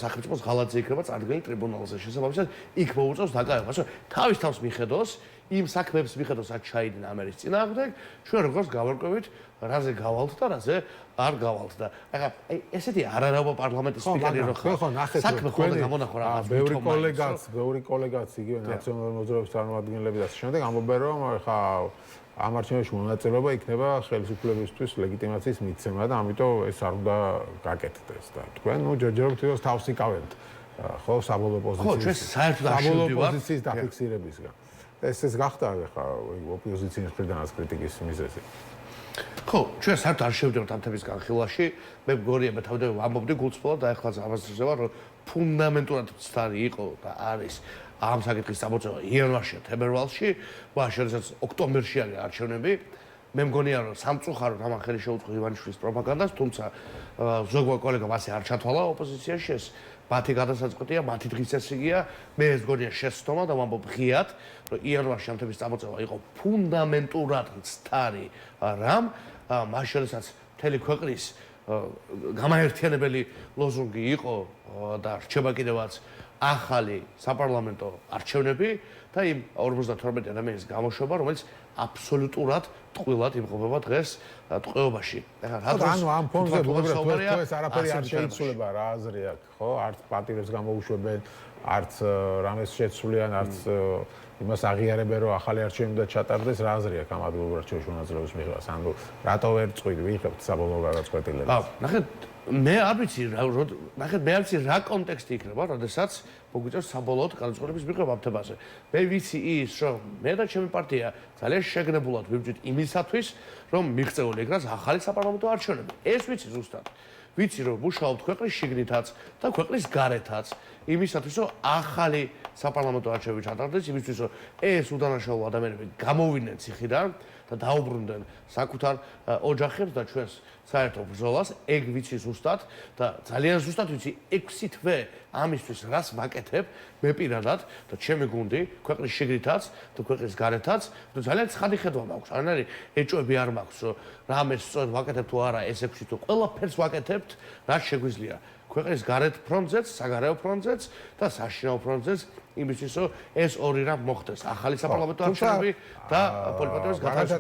სახელმწიფოს ღალატზე იქნება წარდგენილი ტრიბუნალზე. შესაბამისად, იქ მოუწევს დაკავებას. თავის თავს მიხედოს, იმ საქმეებს მიხედოს რაც ჩაიდნენ ამერის წინააღმდეგ, ჩვენ როგორც გავარკვევით, რაზე გავალთ და რაზე არ გავალთ და აი ესეთი არარაობა პარლამენტის სპიკერი რო ხარ. ხო, ნახეთ საქმე ხოლმე გამონახო რაღაც ბევრი კოლეგაც იგივე ნაციონალური მოძრაობის წარმომადგენლები და ასე შემდეგ ამბობენ რომ ხა ამ არჩევნებში მონაწილეობა იქნება ხელისუფლებისთვის ლეგიტიმაციის მიცემა და ამიტომ ეს არ უნდა გაკეთდეს და თქვენ ნუ ჯერჯერობით თავს იკავებთ ხო საბოლოო პოზიციის დაფიქსირებისგან. ეს გახდა ხა ოპოზიციის მხრიდანაც კრიტიკის მიზეზი. ხო, ჩვენ საერთოდ არ შევდივართ ამ თემის განხილვაში. მე მგონია მე თავდაპირველად ვამბობდი გულწრფელად და ახლა ამას ვზევარ რომ ფუნდამენტურად ცდარი იყო და არის ამ საკითხის წამოწევა იანვარში, თებერვალში, შედარებით ოქტომბერში არის არჩევნები. მე მგონია რომ სამწუხაროდ ამან ხელი შეუწყო ივანიშვილის პროპაგანდას, თუმცა ზოგმა კოლეგამ ასე არ ჩათვალა ოპოზიციაში ეს მათი გადასაწყვეტია, მათი დღის წესრიგია. მე ეს მგონია შეცდომა და ვამბობ ღიად, რომ იანვარში ამ თემის წამოწევა იყო ფუნდამენტურად ცდარი რამ, მას შედარებით მთელი ქვეყნის გამაერთიანებელი ლოზუნგი იყო და რჩება კიდევაც ახალი საპარლამენტო არჩევნები და იმ 52 ადამიანის გამოშვება, რომელიც აბსოლუტურად ტყუილად იმყოფება დღეს ტყვეობაში. ანუ ამ ფონზე ეს არაფერი არ შეიცვლება რა აზრი აქვს, ხო? არც პატივებს გამოუშვებენ, არც რამეს შეცვლიან, არც იმას აღიარებენ, რომ ახალი არჩევნები და ჩატარდეს, რა აზრი აქვს ამ ადგილობრივ არჩევნებში მონაწილეობის მიღებას? ანუ რატო ვერ წყვით, ვიღებთ საბოლოო გადაწყვეტილებას? ნახეთ, მე არ ვიცი რა კონტექსტი იქნება, როდესაც მოგვიწევს საბოლოოდ გადაწყვეტილების მიღება ამ თემაზე. მე ვიცი ის, რომ მე და ჩემი პარტია ძალიან შეგნებულად ვიბრძვით იმისათვის, რომ მიღწეული იქნას ახალი საპარლამენტო არჩევნები. ეს ვიცი ზუსტად. ვიცი, რომ მუშაობთ ქვეყნის შიგნითაც და ქვეყნის გარეთაც იმისათვის, რომ ახალი საპარლამენტო არჩევნები ჩატარდეს, იმისთვის, რომ ეს უდანაშაულო ადამიანები გამოვიდნენ ციხიდან და დაუბრუნდნენ საკუთარ ოჯახებს და ჩვენს საერთო ბრძოლას, ეგ ვიცი ზუსტად და ძალიან ზუსტად ვიცი 6 თვე ამისთვის რას ვაკეთებ მე პირადად და ჩემი გუნდი ქვეყნის შიგნითაც და ქვეყნის გარეთაც და ძალიან ცხადი ხედვა მაქვს. არანაირი ეჭვები არ მაქვს, რომ რამეს სწორად ვაკეთებ თუ არა ეს 6 თვე ყველაფერს ვაკეთებთ, რაც შეგვიძლია. ქვეყნის გარეთ ფრონტზეც, საგარეო ფრონტზეც და საშინაო ფრონტზეც იმისთვის, რომ ეს ორი რამ მოხდეს. ახალი საპარლამენტო არჩევნები და პოლიტიკოს გადაჭრა.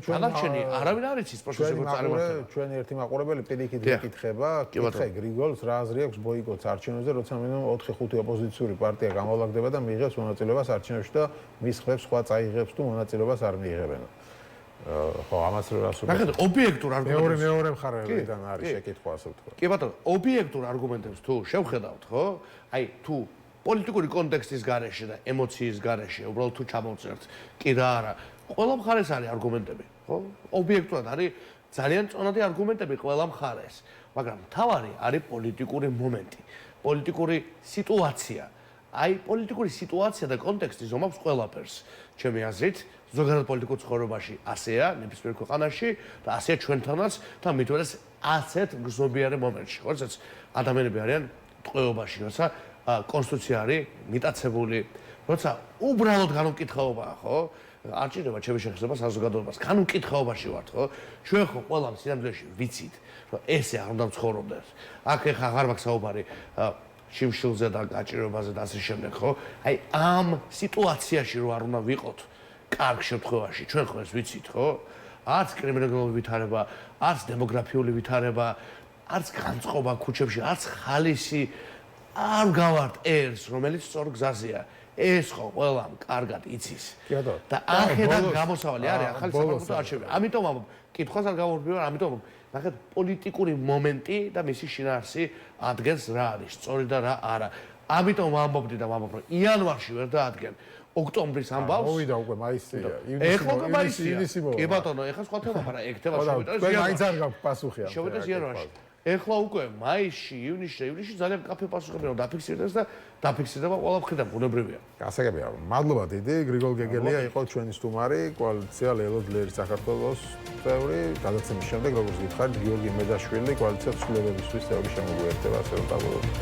დანარჩენი არავინ არ იცის პროცესის წარმატება. ჩვენი ერთი მაყურებელი პირიქით ეკითხება, კითხე გრიგოლს, რა აზრი აქვს ბოიკოტს არჩევნებზე, როცა მინიმუმ 4-5 ოპოზიციური პარტია გამოვაგდება და მიიღებს მონაწილეობას არჩევნებში და მის ხმებს სხვა წაიღებს თუ მონაწილეობას არ მიიღებენ. ხო, ამას რას ვუყურებ? ნახეთ, ობიექტურ არგუმენტებს. მეორე მხარედან არის შეკითხვა, ასე ვთქვა. კი ბატონო, ობიექტურ არგუმენტებს თუ შევხედავთ, ხო? აი, თუ პოლიტიკური კონტექსტის გარეშე და ემოციის გარეშე, უბრალოდ თუ ჩამოვწერთ, კი რა არა. ყველა მხარეს არის არგუმენტები, ხო? ობიექტურად არის ძალიან წონადი არგუმენტები ყველა მხარეს, მაგრამ მთავარი არის პოლიტიკური მომენტი, პოლიტიკური სიტუაცია. აი, პოლიტიკური სიტუაცია და კონტექსტი ზომავს ყველაფერს. ჩემი აზრით, ზოგადად პოლიტიკურ ცხოვრებაში ასეა, ნებისმიერ ქვეყანაში და ასეა ჩვენთანაც და მით უმეტეს ასეთ გრძნობიარე მომენტში, როდესაც ადამიანები არიან ტყვეობაში, როცა კონსტიტუცია არის მიტაცებული, როცა უბრალოდ განუკითხაობაა, ხო? არ ჭირდება ჩემი შეხება საზოგადოებას. განუკითხაობაში ვართ, ხო? ჩვენ ხო ყველა სინამდვილეში ვიცით, რომ ესე არ უნდა ცხოვრობდეს. აქ ეხა აღარ მაქვს საუბარი შიმშილზე და გაჭირვებაზე და ასე შემდეგ, ხო? აი ამ სიტუაციაში რო არ უნდა ვიყოთ კარგ შემთხვევაში, ჩვენ ხო ეს ვიცით, ხო? არც კრიმინალური ვითარება, არც დემოგრაფიული ვითარება, არც განწყობა ქუჩებში, არც ხალისი არ გავართ ერს, რომელიც სწორ გზაზეა. ეს ხო ყველამ კარგად იცის. და ახედან გამოსავალი არის ახალი საპარლამენტო არჩევნები. ამიტომ ამ კითხვას არ გავურბივარ, ამიტომ ნახეთ პოლიტიკური მომენტი და მისი შინაარსი ადგენს რა არის, სწორი და რა არა. ამიტომ ვამბობდი და ვამბობ, რომ იანვარში ვერ დაადგენ ოქტომბრის ამბავს. მოვიდა უკვე მაისია. ეხლა უკვე მაისია. კი ბატონო, ეხლა სხვა თემა, მაგრამ ეგ თემა შევიდა იანვარში. მაინც არ გაქვს პასუხი ამ. შევიდა იანვარში. ეხლა უკვე მაისში, ივნისში ძალიან კაფე პასუხები რომ დაფიქსირდეს და დაფიქსირდება ყველა მხრიდან, ბუნებრივია. გასაგებია. მადლობა დიდი, გრიგოლ გეგელია იყო ჩვენი სტუმარი, კოალიცია ლელო დლერი საქართველოს წევრი, გადაცემის შემდეგ როგორც გითხარით, გიორგი მედაშვილი, კოალიცია ცვლილებებისთვის წევრი შემოგვიერთება, ასე რომ დაგვრჩებით.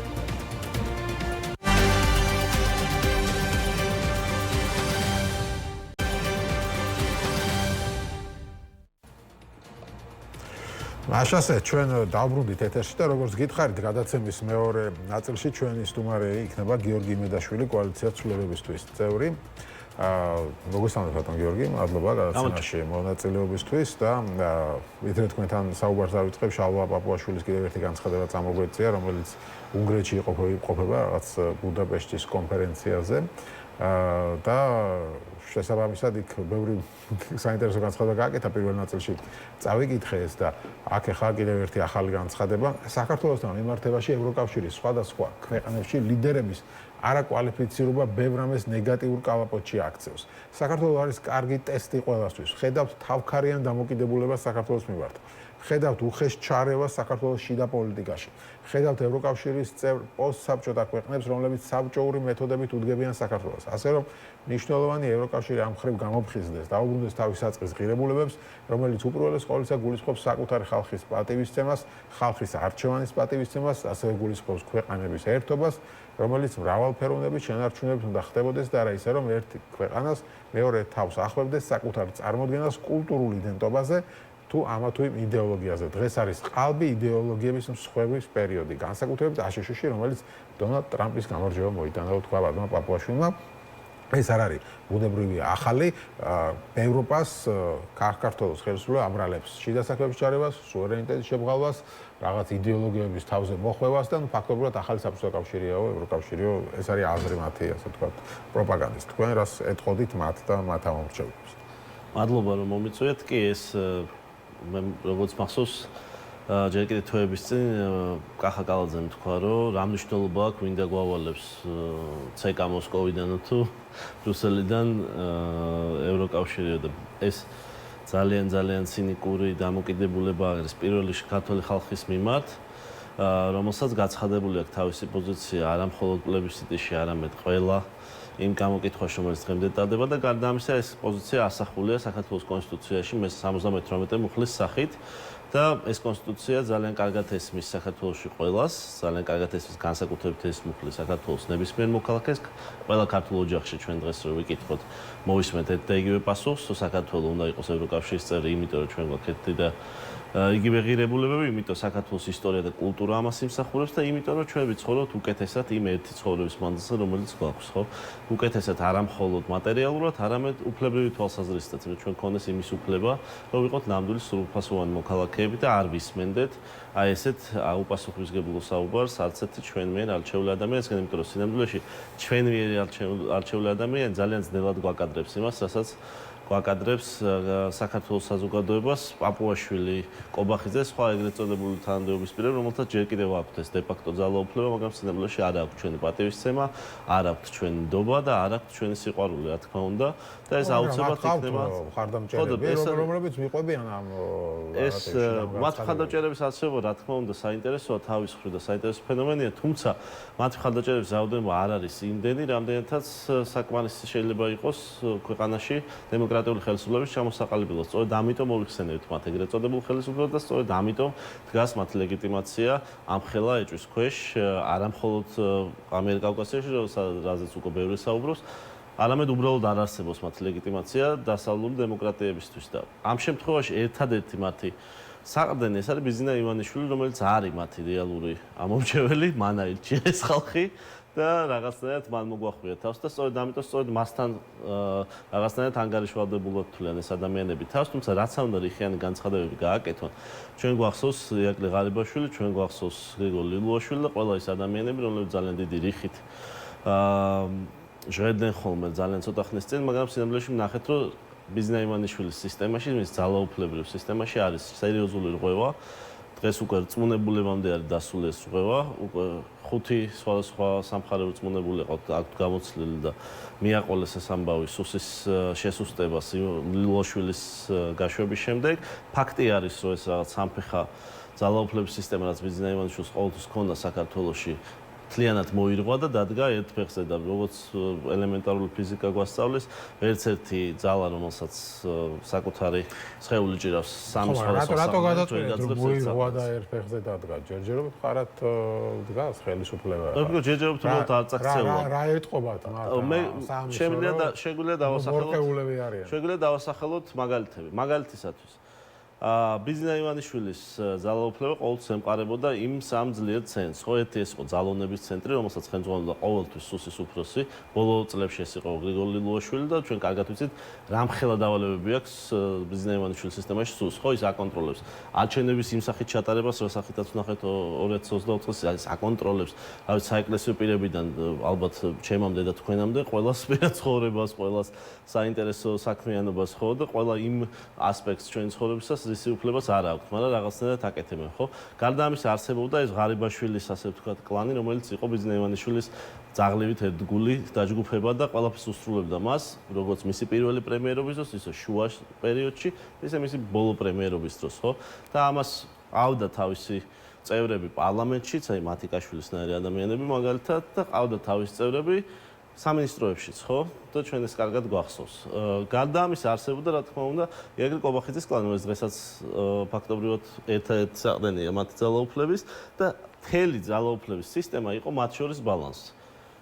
მაშასე ჩვენ დავბრუნდით ეთერში და როგორც გითხარით გადაცემის მეორე ნაწილში ჩვენი სტუმარი იქნება გიორგი მედაშვილი კოალიცია ცვლილებებისთვის წევრი. მოგესალმებით ბატონ გიორგი, მადლობა გადაცემაში მონაწილეობისთვის და ვიდრე თქვენთან საუბარს დავიწყებ შალვა პაპუაშვილის კიდევ ერთი განცხადება წამოგვეწია, რომელიც უნგრეთში იყოფება რაღაც ბუდაპეშტის კონფერენციაზე და შესაბამისად იქ ბევრი საინტერესო განცხადება გააკეთა პირველ ნაწილში წავიკითხე ეს და აქ ახლა კიდევ ერთი ახალი განცხადება საქართველოსთან მიმართებაში ევროკავშირის სხვადასხვა ქვეყნებში ლიდერების არაკვალიფიცირება ბევრ რამეს ნეგატიურ კალაპოტში აქცევს. საქართველოს არის კარგი ტესტი ყველასთვის. ხედავთ თავქარიან დამოკიდებულებას საქართველოს მიმართ. ხედავთ უხეშ ჩარევას საქართველოს შიდა პოლიტიკაში. ხედავთ ევროკავშირის წევრ პოსტსაბჭოთა ქვეყნებს, რომლებიც საბჭოური მეთოდებით უდგებიან საქართველოს. ასე რომ მნიშვნელოვანი ევროკავშირი ამ ხრივ გამოფხიზდეს, დაუბრუნდეს თავის საწყის ღირებულებებს, რომელიც უპირველეს ყოვლისა გულისხმობს საკუთარი ხალხის პატივისცემას, ხალხის არჩევანის პატივისცემას, ასევე გულისხმობს ქვეყანების ერთობას, რომელიც მრავალფეროვნების შენარჩუნებით უნდა ხდებოდეს და არა ისე რომ ერთი ქვეყანას მეორე თავს ახვევდეს საკუთარ წარმოდგენას კულტურულ იდენტობაზე თუ ამა თუ იმ იდეოლოგიაზე. დღეს არის ყალბი იდეოლოგიების მსხვერპლის პერიოდი, განსაკუთრებით აშშ-ში, რომელიც დონალდ ტრამპის გამარჯვება მოიტანა, თქვა ბატონმა პაპუაშვილმა. ეს არ არის ბუნებრივი ახალი ევროპას საქართველოს ხელისუფლება აბრალებს შიდა საქმეებში ჩარევას, სუვერენიტეტის შებღალვას, რაღაც იდეოლოგიების თავზე მოხვევას და ფაქტობრივად ახალი საბჭოთა კავშირიაო, ევროკავშირიო, ეს არის აზრი მათი, ასე ვთქვათ, პროპაგანდის. თქვენ რას ეთყოდით მათ და მათ ამომრჩევლებს? მადლობა რომ მომიწვიეთ. კი ეს მე როგორც მახსოვს ჯერ კიდევ თვეების წინ კახა კალაძემ თქვა, რომ რა მნიშვნელობა აქვს ვინდა გვავალებს ცეკა მოსკოვიდან თუ ბრიუსელიდან ევროკავშირიო და ეს ძალიან ცინიკური დამოკიდებულება არის პირველ რიგში ქართული ხალხის მიმართ, რომელსაც გაცხადებული აქვს თავისი პოზიცია არა მხოლოდ პლებისციტში, არამედ ყველა იმ გამოკითხვაში, რომელიც დღემდე ტარდება და გარდა ამისა ეს პოზიცია ასახულია საქართველოს კონსტიტუციაში 78 მუხლის სახით და ეს კონსტიტუცია ძალიან კარგად ესმის საქართველოში ყველას, ძალიან კარგად ესმის განსაკუთრებით ეს მუხლი საქართველოს ნებისმიერ მოქალაქეს, ყველა ქართულ ოჯახში ჩვენ დღეს რო ვიკითხოთ, მოვისმენთ ერთ და იგივე პასუხს, რომ საქართველოს უნდა იყოს ევროკავშირის წევრი, იმიტომ რომ ჩვენ გვაქვს ერთი და იგივე ღირებულებები, იმიტომ საქართველოს ისტორია და კულტურა ამას იმსახურებს და იმიტომ რომ ჩვენ ვიცხოვრობთ უკეთესად იმ ერთი ცხოვრების მანძილზე, რომელიც გვაქვს, ხო? უკეთესად არა მხოლოდ მატერიალურად, არამედ უფლებრივი თვალსაზრისითაც, რომ ჩვენ გქონდეს იმის უფლება, რომ ვიყოთ ნამდვილი სრულფასოვანი მოქალაქეები და არ ვისმენდეთ აი ესეთ აუპასუხისმგებლო საუბარს არც ერთი ჩვენ მიერ არჩეული ადამიანისგან, იმიტომ რომ სინამდვილეში ჩვენ მიერ არჩეული ადამიანი ძალიან ძნელად გვაკადრებს იმას, რასაც გვაკადრებს საქართველოს საზოგადოებას პაპუაშვილი, კობახიძე, სხვა ეგრეთ წოდებული თანამდებობის პირები, რომელთაც ჯერ კიდევ აქვთ ეს დე-ფაქტო ძალაუფლება, მაგრამ სინამდვილეში არ აქვს ჩვენი პატივისცემა, არ აქვს ჩვენი ნდობა და არ აქვს ჩვენი სიყვარული, რა თქმა უნდა. და ეს აუცილებლად იქნება ხარდამჭერები, რომლებიც მიყვებიან ამ ეს მათ ხარდამჭერების არსებობა, რა თქმა უნდა, საინტერესოა თავის მხრივ და საინტერესო ფენომენია, თუმცა მათ ხარდამჭერების რაოდენობა არ არის იმდენი, რამდენადაც საკმარისი შეიძლება იყოს ქვეყანაში დემოკრატიული ხელისუფლების ჩამოსაყალიბებლად. სწორედ ამიტომ მოვიხსენებთ მათ ეგრეთ წოდებულ ხელისუფლებას და სწორედ ამიტომ დგას მათ ლეგიტიმაცია ამ ხელა ეჭვის ქვეშ, არა მხოლოდ ამიერკავკასიაში, რაზეც უკვე ბევრი საუბრობს, არამედ უბრალოდ არ არსებობს მათ ლეგიტიმაცია დასავლური დემოკრატიებისთვის და ამ შემთხვევაში ერთადერთი მათი საყრდენი ეს არის ბიზნა ივანიშვილი, რომელიც არის მათი რეალური ამომრჩეველი, მან აირჩია ეს ხალხი და რაღაცნაირად მან მოგვახვია თავს და სწორედ ამიტომ სწორედ მასთან რაღაცნაირად ანგარიშვალდებულად თვლიან ეს ადამიანები თავს, თუმცა რაც უნდა რიხიანი განცხადებები გააკეთონ. ჩვენ გვახსოვს ირაკლი ღარიბაშვილი, ჩვენ გვახსოვს გრიგოლ ლილუაშვილი და ყველა ის ადამიანები, რომლებიც ძალიან დიდი რიხით ჟღერდნენ ხოლმე ძალიან ცოტა ხნის წინ, მაგრამ სინამდვილეში ვნახეთ, რომ ბიზნა ივანიშვილის სისტემაში, მის ძალაუფლებრივ სისტემაში არის სერიოზული რღვევა. დღეს უკვე რწმუნებულებამდე არის დასული ეს რღვევა, უკვე 5 სხვადასხვა სამხარეო რწმუნებული ყავთ აქ გამოცლილი და მიაყოლეს ეს ამბავი სუსის შესუსტებას ლილუაშვილის გაშვების შემდეგ. ფაქტი არის, რომ ეს რაღაც სამფეხა ძალაუფლების სისტემა, რაც ბიზნა ივანიშვილს ყოველთვის ჰქონდა საქართველოში, მთლიანად მოირღვა და დადგა ერთ ფეხზე და როგორც ელემენტარული ფიზიკა გვასწავლის, ერთ-ერთი ძალა, რომელსაც საკუთარი სხეული ჭირავს სამი სხვადასხვა რატო გადაწყვეტეთ რომ მოირღვა და ერთ ფეხზე დადგა? ჯერჯერობით ხარად დგას ხელისუფლება. მე ჯერჯერობით უბრალოდ არ წაქცეულა. რა ეტყობათ მათ? მე შეგვიძლია დავასახელოთ. მორკეულები არიან. შეგვიძლია დავასახელოთ მაგალითები. მაგალითისათვის ბიზნა ივანიშვილის ძალაუფლება ყოველთვის ემყარებოდა იმ სამ ძლიერ ცენტრს. ხო, ერთი ეს იყო ძალოვნების ცენტრი, რომელსაც ხელმძღვანელობდა ყოველთვის სუსის უფროსი. ბოლო წლებში ეს იყო გრიგოლ ლილუაშვილი და ჩვენ კარგად ვიცით, რამხელა დავალებები აქვს ბიზნა ივანიშვილის სისტემაში სუს. ხო, ის აკონტროლებს არჩევნების იმ სახით ჩატარებას, რა სახითაც ვნახეთ 2024 წელს, ის აკონტროლებს, რა ვიცი, საეკლესიო პირებიდან ალბათ ჩემამდე და თქვენამდე ყველას პირად ცხოვრებას, ყველას საინტერესო საქმიანობას, ხო, და ყველა იმ ასპექტს ჩვენ ცხოვრებისას ისი უფლებას არ აქვს, მაგრამ რაღაცნაირად აკეთებენ, ხო? გარდა ამისა არსებობდა ეს ღარიბაშვილის, ასე ვთქვათ, კლანი, რომელიც იყო ბიზნა ივანიშვილის ძაღლივით ერთგული დაჯგუფება და ყველაფერს უსრულებდა მას, როგორც მისი პირველი პრემიერობის დროს, ისე შუა პერიოდში, ისე მისი ბოლო პრემიერობის დროს, ხო? და ამას ყავდა თავისი წევრები პარლამენტშიც, აი მათიკაშვილისნაირი ადამიანები მაგალითად და ყავდა თავისი წევრები სამინისტროებშიც, ხო? და ჩვენ ეს კარგად გვახსოვს. გარდა ამისა არსებობდა, რა თქმა უნდა, ირაკლი კობახიძის კლანი, რომელიც დღესაც ფაქტობრივად ერთ-ერთი საყრდენია მათი ძალაუფლების და მთელი ძალაუფლების სისტემა იყო მათ შორის ბალანსი.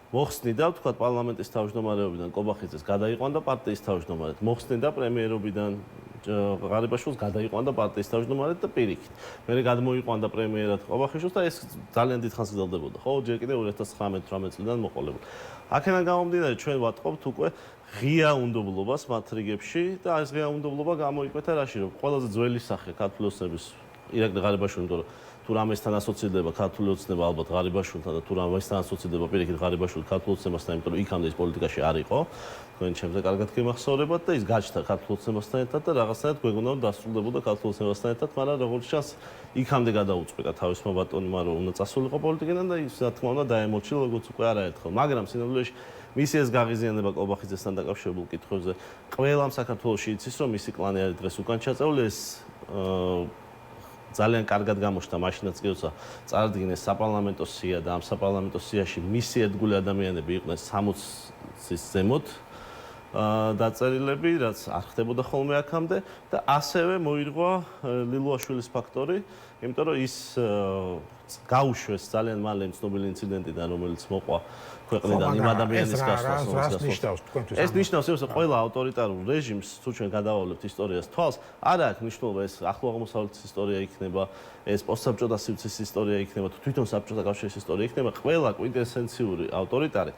მოხსნიდა, ვთქვათ, პარლამენტის თავმჯდომარეობიდან კობახიძეს გადაიყვანდა პარტიის თავმჯდომარედ. მოხსნიდა პრემიერობიდან ღარიბაშვილს გადაიყვანდა პარტიის თავმჯდომარედ და პირიქით. მერე გადმოიყვანდა პრემიერად ყობახიშვილს და ეს ძალიან დიდხანს გრძელდებოდა. ხო, ჯერ კიდევ 2019-18 წლიდან მოყოლებული. აქედან გამომდინარე ჩვენ ვატყობთ უკვე ღია უნდობლობას მათ რიგებში და ეს ღია უნდობლობა გამოიკვეთა რაში, რომ ყველაზე ძველი სახე ქართული ოცნების ირაკლი ღარიბაშვილი, იმიტომ რომ თუ რამესთან ასოცირდება ქართული ოცნება ალბათ ღარიბაშვილთან და თუ რამესთან ასოცირდება პირიქით ღარიბაშვილი ქართული ოცნებასთან, იმიტომ რომ იქამდე ის პოლიტიკაში არ იყო. თქვენ ჩემზე კარგად გემახსოვრებათ და ის გაჩნდა ქართული ოცნებასთან ერთად და რაღაცნაირად გვეგონა რომ დასრულდებოდა ქართული ოცნებასთან ერთად, მაგრამ როგორც ჩანს, იქამდე გადაუწყვეტა თავისმა ბატონმა რომ უნდა წასულიყო პოლიტიკიდან და ის რა თქმა უნდა დაემორჩილა როგორც უკვე არაერთხელ. მაგრამ სინამდვილეში მისი ეს გაღიზიანება ყობახიძესთან დაკავშირებულ კითხვებზე ყველამ საქართველოში იცის რომ მისი კლანი არის დღეს უკან ჩაწეული ეს ძალიან კარგად გამოჩნდა მაშინაც კი როცა წარადგინეს საპარლამენტო სია და ამ საპარლამენტო სიაში მისი ერთგული ადამიანები იყვნენ 60-ის ზემოთ დაწერილები, რაც არ ხდებოდა ხოლმე აქამდე და ასევე მოირღვა ლილუაშვილის ფაქტორი, იმიტომ რომ ის გაუშვეს ძალიან მალე ცნობილი ინციდენტიდან, რომელიც მოყვა ქვეყნიდან იმ ადამიანის გასვლას. ეს ნიშნავს იმას, რომ ყველა ავტორიტარულ რეჟიმს, თუ ჩვენ გადავავლებთ ისტორიას თვალს, არ აქვს მნიშვნელობა ეს ახლო აღმოსავლეთის ისტორია იქნება, ეს პოსტსაბჭოთა სივრცის ისტორია იქნება, თუ თვითონ საბჭოთა კავშირის ისტორია იქნება, ყველა კვინტესენციური ავტორიტარი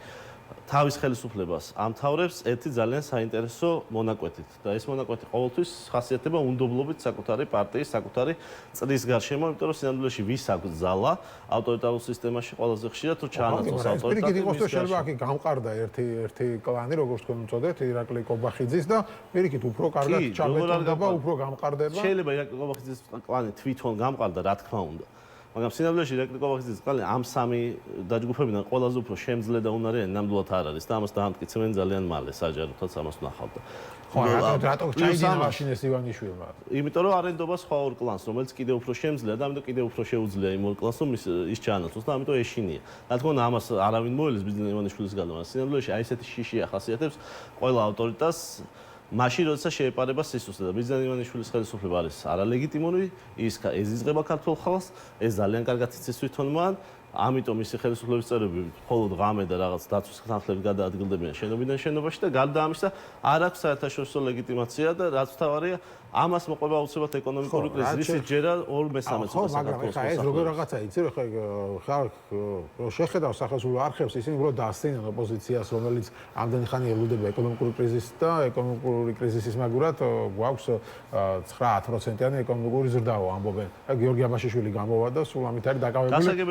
თავის ხელისუფლებას ამთავრებს ერთი ძალიან საინტერესო მონაკვეთით და ეს მონაკვეთი ყოველთვის ხასიათდება უნდობლობით საკუთარი პარტიის, საკუთარი წრის გარშემო, იმიტომ რომ სინამდვილეში ვის აქვს ძალა ავტორიტარულ სისტემაში ყველაზე ხშირად თუ ჩაანაცვლოს ავტორიტარული. პირიქით იყოს რომ შეიძლება აქ გამყარდა ერთი კლანი, როგორც თქვენ უწოდეთ, ირაკლი ყობახიძის და პირიქით უფრო კარგად ჩაბეტონდება, უფრო გამყარდება. შეიძლება ირაკლი ყობახიძის კლანი თვითონ გამყარდა, რა თქმა უნდა. მაგრამ სინამდვილეში ირაკლი ყობახიძის კლანი ამ სამი დაჯგუფებიდან ყველაზე უფრო შემძლე და უნარიანი ნამდვილად არ არის და ამას დაამტკიცებენ ძალიან მალე საჯაროთაც ამას ვნახავდა. ხო, რატო ჩაიდინა მაშინ ეს ივანიშვილმა? იმიტომ რომ არენდობა სხვა ორ კლანს, რომელიც კიდევ უფრო შემძლეა და ამიტომ კიდევ უფრო შეუძლია იმ ორ კლანს, რომ ის ჩაანაცვლოს და ამიტომ ეშინია. რა თქმა უნდა, ამას არავინ მოელეს ბიზნეს ივანიშვილის გარდა, მაგრამ სინამდვილეში აი ესეთი შიში ახასიათებს ყველა ავტორიტას მაშინ როდესაც შეეპარება სისუსტე და ბიზნეს ივანიშვილის ხელისუფლება არის არალეგიტიმური, ის ეზიზღება ქართულ ხალხს, ეს ძალიან კარგად იცის თვითონ მან, ამიტომ მისი ხელისუფლების წევრები მხოლოდ ღამე და რაღაც დაცვის თანხლებით გადაადგილდებიან შენობიდან შენობაში და გარდა ამისა არ აქვს საერთაშორისო ლეგიტიმაცია და რაც თავარია ამას მოყვება აუცილებლად ეკონომიკური კრიზისი, რისიც ჯერა 2/3-ს ხო, მაგრამ ეხა ეს როგორ რაღაცა იცი რომ ხალხ შეხედავს სახელმწიფო არხებს, ისინი უბრალოდ დასცინონ ოპოზიციას, რომელიც ამდენი ხანი ელოდება ეკონომიკური კრიზისს და ეკონომიკური კრიზისის მაგურად გვაქვს 9-10%-იანი ეკონომიკური ზრდაო ამბობენ. გიორგი აბაშიშვილი გამოვა და სულ ამით არის დაკავებული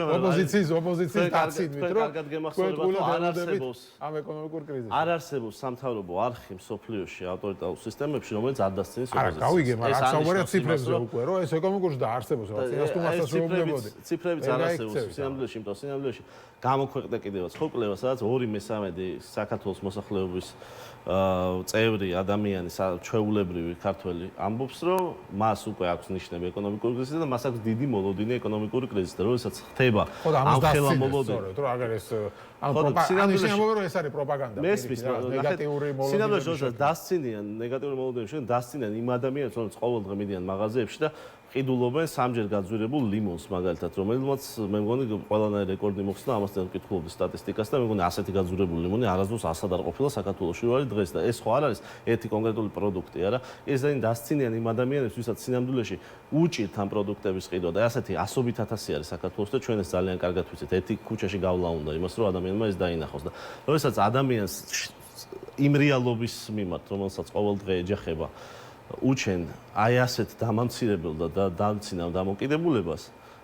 ოპოზიციის დაცინვით, რომ კარგად გემახსოვრებათ, არ არსებობს ამ ეკონომიკურ კრიზისში. არ არსებობს სამთავრობო არხი მსოფლიოში ავტორიტარულ სისტემებში, რომელიც არ დასცინის ოპოზიციას. გავიგე, მაგრამ აქ საუბარია ციფრებზე უკვე, რომ ეს ეკონომიკურში და არსებობს, რა წინასწარმასაც შეუძლებოდი. ციფრებიც არ არსებობს სინამდვილეში, იმიტომ სინამდვილეში გამოქვეყნდა კიდევაც ხო კლევა, სადაც 2/3 საქართველოს მოსახლეობის წევრი ადამიანი, ჩვეულებრივი ქართველი ამბობს, რომ მას უკვე აქვს ნიშნები ეკონომიკური კრიზისი და მას აქვს დიდი მოლოდინი ეკონომიკური კრიზისი და როდესაც ხდება ამ ხელა მოლოდინი. სწორედ, რომ აგერ ეს სინამდვილეში ამბობენ, რომ ეს არის პროპაგანდა. მესმის ნეგატიური მოლოდინი. სინამდვილეში როდესაც დასცინიან ნეგატიური მოლოდინი, შენ დასცინიან იმ ადამიანებს, რომლებიც ყოველდღე მიდიან მაღაზიებში და ყიდულობენ სამჯერ გაძვირებულ ლიმონს მაგალითად, რომელმაც მე მგონი ყველანაირი რეკორდი მოხსნა, ამასთან ვკითხულობდი სტატისტიკას და მე მგონი ასეთი გაძვირებული ლიმონი არასდროს ასად არ ყოფილა საქართველოში ვარი დღეს და ეს ხო არ არის ერთი კონკრეტული პროდუქტი, არა? ეს ძალიან დასცინიან იმ ადამიანებს, ვისაც სინამდვილეში უჭირთ ამ პროდუქტების ყიდვა და ასეთი ასობით ათასი არის საქართველოს და ჩვენ ეს ძალიან კარგად ვიცით. ერთი ქუჩაში გავლა უნდა იმას, რომ ადამიანმა ეს დაინახოს და როდესაც ადამიანს იმ რეალობის მიმართ, რომელსაც ყოველდღე ეჯახება უჩენ აი ასეთ დამამცირებელ და დამცინავ დამოკიდებულებას,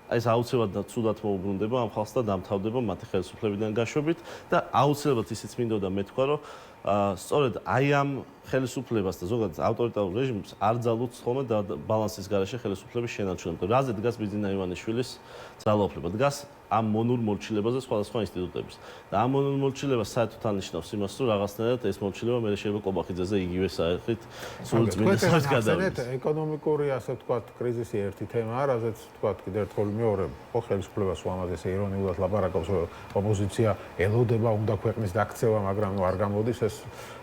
ეს აუცილებლად ცუდად მოუბრუნდება ამ ხალხს და დამთავრდება მათი ხელისუფლებიდან გაშვებით და აუცილებლად ისიც მინდოდა მეთქვა, რომ სწორედ აი ამ ხელისუფლებას და ზოგადად ავტორიტარულ რეჟიმს არ ძალუძს ხოლმე და ბალანსის garaშე ხელისუფლების შენარჩუნება. რაზე დგას ბიზნეს ივანიშვილის ძალაუფლება? დგას ამ მონურ მორჩილებაზე სხვადასხვა ინსტიტუტების. და ამ მონურ მორჩილებას საერთოდ ანიშნავს იმას, რომ რაღაცნაირად ეს მორჩილება მე შეიძლება ყობახიძეზე იგივე საერთით სულ წმინდასად გადავიდეს. ეკონომიკური, ასე ვთქვათ, კრიზისი ერთი თემაა, რაზეც ვთქვათ კიდევ ერთხელ მეორე ხო ხელისუფლებას უამაზე ირონიულად ლაპარაკობს, რომ ოპოზიცია ელოდება უნდა ქვეყნის დაქცევა, მაგრამ არ გამოდის ეს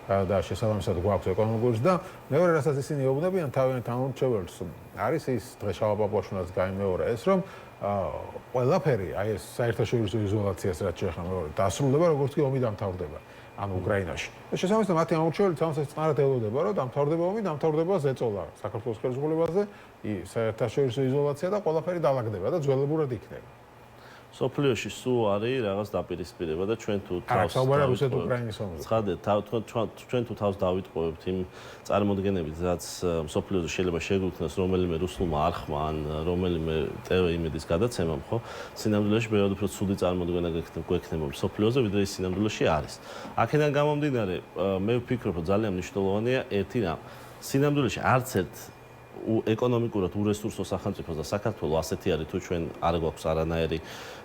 და შესაბამისად გვაქვს ეკონომიკურს და მეორე რასაც ისინი ეუბნებიან თავიანთ ამორჩეველს არის ის დღეშავა პაპუაშვილს გაიმეორა ეს რომ ყველაფერი აი ეს საერთაშორისო იზოლაციას რაც შეეხება მეორე დასრულდება როგორც კი ომი დამთავრდება ანუ უკრაინაში. და შესაბამისად მათი ამორჩეველი თამაშს წყნარად ელოდება, რომ დამთავრდება ომი, დამთავრდება ზეწოლა საქართველოს ხელისუფლებაზე, საერთაშორისო იზოლაცია და ყველაფერი დაალაგდება და ძველებურად იქნება. სოფლიოში სულ არის რაღაც დაპირისპირება და ჩვენ თუ თავს საუბარია რუსეთ-უკრაინის ომზე. ცხადეთ, ჩვენ თუ თავს დავიტყუებთ იმ წარმოდგენებით, რაც სოფლიოზე შეიძლება შეგვიქმნას რომელიმე რუსულმა არხმა ან რომელიმე TV იმედის გადაცემამ, ხო? სინამდვილეში ბევრად უფრო ცუდი წარმოდგენა გვექნება სოფლიოზე, ვიდრე ის სინამდვილეში არის. აქედან გამომდინარე, მე ვფიქრობ, რომ ძალიან მნიშვნელოვანია ერთი რამ. სინამდვილეში არც ერთ ეკონომიკურად ურესურსო სახელმწიფოს და საქართველოს ასეთი არის თუ ჩვენ არ გვაქვს არანაირი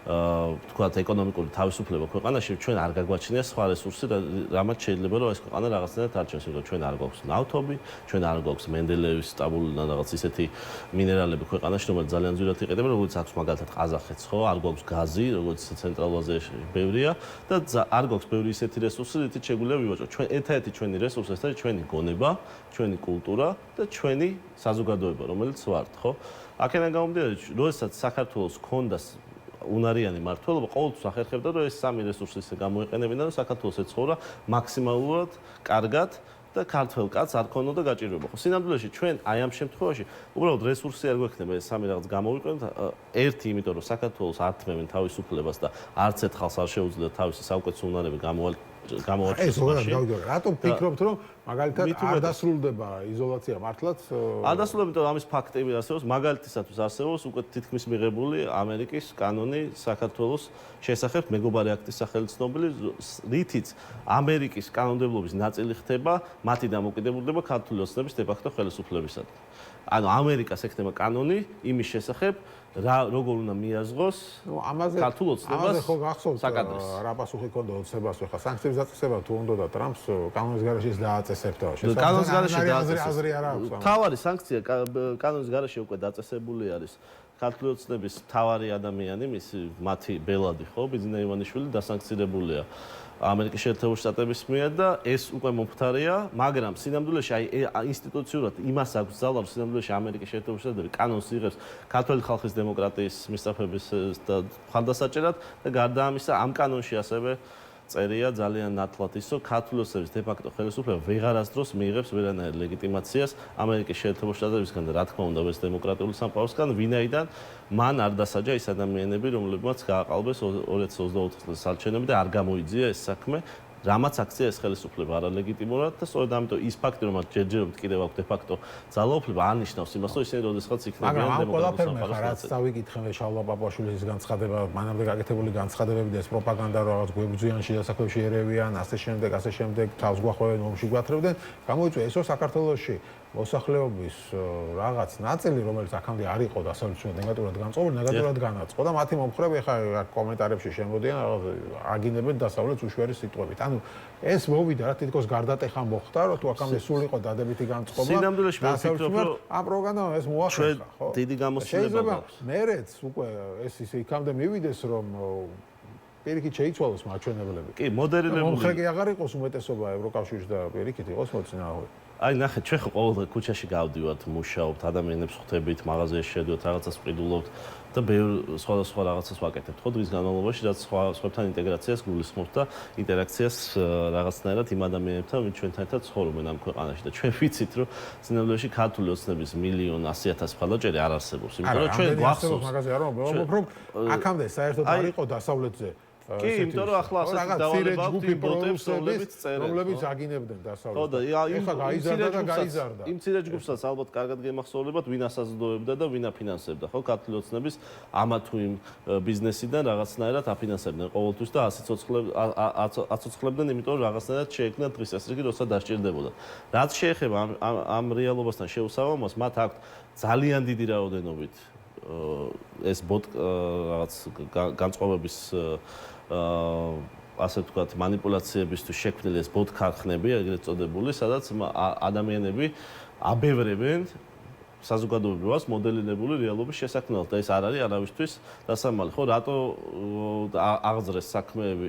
თქვათ ეკონომიკური თავისუფლება ქვეყანაში ჩვენ არ გაგვაჩნია სხვა რესურსი რამაც შეიძლება რომ ეს ქვეყანა რაღაცნაირად არჩევს იმიტომ ჩვენ არ გვაქვს ნავთობი ჩვენ არ გვაქვს მენდელეევის სტაბილური რაღაც ისეთი მინერალები ქვეყანაში რომელიც ძალიან ძვირად იყიდება როგორც აქვს მაგალითად ყაზახეთს ხო არ გვაქვს გაზი როგორც ცენტრალურ აზიაში ბევრია და არ გვაქვს ბევრი ისეთი რესურსი რითიც შეგვიძლია ვივაჭროთ ჩვენ ერთადერთი ჩვენი რესურსი ეს არის ჩვენი გონება ჩვენი კულტურა და ჩვენი საზოგადოება რომელიც ვართ ხო აქედან გამომდინარე როდესაც საქართველოს ქონდა უნარიანი მართლობა ყოველთვის ახერხებდა რომ ეს სამი რესურსი ისე გამოიყენებინა რომ საქართველოს ეცხოვრა მაქსიმალურად კარგად და ქართველ კაცს არ ქონოდა გაჭირვება. ხო, სინამდვილეში ჩვენ აი ამ შემთხვევაში უბრალოდ რესურსი არ გვექნება ეს სამი რაღაც გამოვიყენოთ. ერთი, იმიტომ რომ საქართველოს არ თმევენ თავისუფლებას და არც ერთ ხალხს არ შეუძლიათ თავისი საუკეთესო უნარები გამოვაჩინოს. ეს ზოგადად გავიგე. რატომ ფიქრობთ რომ მაგალითად არ დასრულდება იზოლაცია მართლაც? არ დასრულდება, იმიტომ რომ ამის ფაქტები არსებობს, მაგალითისათვის არსებობს უკვე თითქმის მიღებული ამერიკის კანონი საქართველოს შესახებ მეგობარი აქტის სახელით ცნობილი, რითიც ამერიკის კანონმდებლობის ნაწილი ხდება მათი დამოკიდებულება ქართული ოცნების დე-ფაქტო ხელისუფლებისადმი. ანუ ამერიკას ექნება კანონი იმის შესახებ როგორ უნდა მიაზღოს ქართულ ოცნებას. ამაზე ხო გახსოვთ რა პასუხი ქონდა ოცნებას ხა სანქციების დაწესება თუ უნდა და ტრამპს კანონის გარეშე დააწესებდა. კანონის გარეშე დააწესებდა. აზრი არ აქვს. თავარი სანქცია კანონის გარეშე უკვე დაწესებული არის. ქართული ოცნების თავარი ადამიანი, მათი ბელადი ხო, ბიძინა ივანიშვილი დასანქცირებულია ამერიკის შეერთებული შტატების მიერ და ეს უკვე მომხდარია, მაგრამ სინამდვილეში აი ინსტიტუციურად იმას აქვს ძალა, რომ სინამდვილეში ამერიკის შეერთებული შტატები კანონს იღებს ქართული ხალხის დემოკრატიის მისწრაფების და ხალხდასაჭერად და გარდა ამისა ამ კანონში ასევე წერია ძალიან ნათლად ის, რომ ქართული ოცნების დე-ფაქტო ხელისუფლება ვეღარასდროს მიიღებს ვერანაირ ლეგიტიმაციას ამერიკის შეერთებულ შტატებისგან და რა თქმა უნდა ეს დემოკრატიული სამყაროსგან, ვინაიდან მან არ დასაჯა ის ადამიანები, რომლებმაც გააყალბეს 2024 წლის საარჩევნები და არ გამოიძია ეს საქმე. რამაც აქცია ეს ხელისუფლება არალეგიტიმურად და სწორედ ამიტომ ის ფაქტი რომ მათ ჯერჯერობით კიდევ აქვს დე-ფაქტო ძალაუფლება არნიშნავს იმას რომ ისინი როდესღაც იქნებიან დემოკრატიული სამყაროს რაც დავიკითხე შალვა პაპაშვილის განცხადება მანამდე გაკეთებული განცხადებები და ეს პროპაგანდა რომ რაღაც გვებრძვიან შესაძლებლებში ერევიან ასე შემდეგ თავს გვახვევენ ომში გვათრევდნენ გამოიწვია ეს რომ საქართველოში მოსახლეობის რაღაც ნაწილი რომელიც აქამდე არ იყო დასავლეთში ნეგატიურად განწყობილი ნეგატიურად განაწყო და მათი მომხრები ხა კომენტარებში შემოდიან რაღაც აგინებენ დასავლეთს უშუალო სიტყვებით. ანუ ეს მოვიდა რა თითქოს გარდატეხა მოხდა რომ თუ აქამდე სულ იყო დადებითი განწყობა სინამდვილეში მე ვფიქრობ რომ ამ პროპაგანდამ ეს მოახერხა ხო დიდი გამოსილება მაქვს მერეც უკვე ეს ისე იქამდე მივიდეს რომ პირიქით შეიცვალოს მაჩვენებლები კი მოდერნიზებული მომხრე კი აღარ იყოს უმეტესობა ევროკავშირში და პირიქით იყოს მოწინააღმდეგე აი ნახეთ ჩვენ ხო ყოველდღე ქუჩაში გავდივართ მუშაობთ ადამიანებს ხვდებით მაღაზიაში შედვით რაღაცას ვყიდულობთ და ბევრ სხვადასხვა რაღაცას ვაკეთებთ ხო დღის განმავლობაში რაც სხვებთან ინტეგრაციას გულისხმობთ და ინტერაქციას რაღაცნაირად იმ ადამიანებთან ვინც ჩვენთან ერთად ცხოვრობენ ამ ქვეყანაში და ჩვენ ვიცით რომ სინამდვილეში ქართული ოცნების 1,100,000 მხარდაჭერი არ არსებობს იმიტომ რომ ჩვენ გვახსოვს მაგაზე არ ვამბობ აქამდე საერთოდ არ იყო დასავლეთზე კი, იმიტომ რომ ახლა ასეთი დავალება აქვს იმ ბოტებს, რომლებიც აგინებდნენ დასავლეთს. ხო და ეხლა გაიზარდა და გაიზარდა. იმ მცირე ჯგუფსაც ალბათ კარგად გემახსოვრებათ, ვინ ასაზრდოებდა და ვინ აფინანსებდა, ხო? ქართული ოცნების ამა თუ იმ ბიზნესიდან რაღაცნაირად აფინანსებდნენ ყოველთვის და აცოცხლებდნენ, იმიტომ რომ რაღაცნაირად შეექმნათ დღესასწაული, როცა დასჭირდებოდა. რაც შეეხება ამ რეალობასთან შეუსაბამობას, მათ აქვთ ძალიან დიდი რაოდენობით ეს ბოტ რაღაც განწყობების ასე ვთქვათ манипуляციებისთვის შექმნილი ეს ბოტ ქარხნები, ეგრეთ წოდებული, სადაც ადამიანები აბევრებენ საზოგადოებას მოდელირებული რეალობის შესაქმნელად და ეს არ არის არავისთვის დასამალი. ხო, რატო აღძრეს საქმეები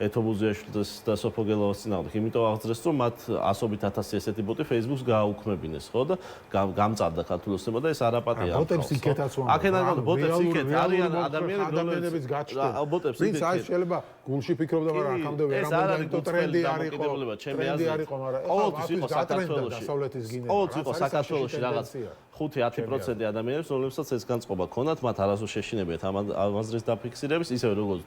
ეთობუზიაშვილის და სოფო გელოვას წინააღმდეგ, იმიტომ აღძრეს, რომ მათ ასობით ათასი ესეთი ბოტი Facebook-ს გააუქმებინეს, ხო და გამწარდა ქართული ოცნება და ეს არაპატია. ბოტებს იქეთაც ვამბობ. აქედან ბოტებს იქეთ არიან ადამიანების გაჩნდა. ბოტებს ვინც აი შეიძლება გულში ფიქრობდა, მაგრამ აქამდე ვერ ამბობდა, იმიტომ ტრენდი არ იყო. ტრენდი არ იყო, მაგრამ ყოველთვის იყო საქართველოში. დასავლეთის გინევა. ყოველთვის იყო საქართველოში რაღაც 5-10% ადამიანებს, რომლებსაც ეს განწყობა ქონათ, მათ არასდროს შეშინებიათ ამ აზრის დაფიქსირების, ისევე როგორც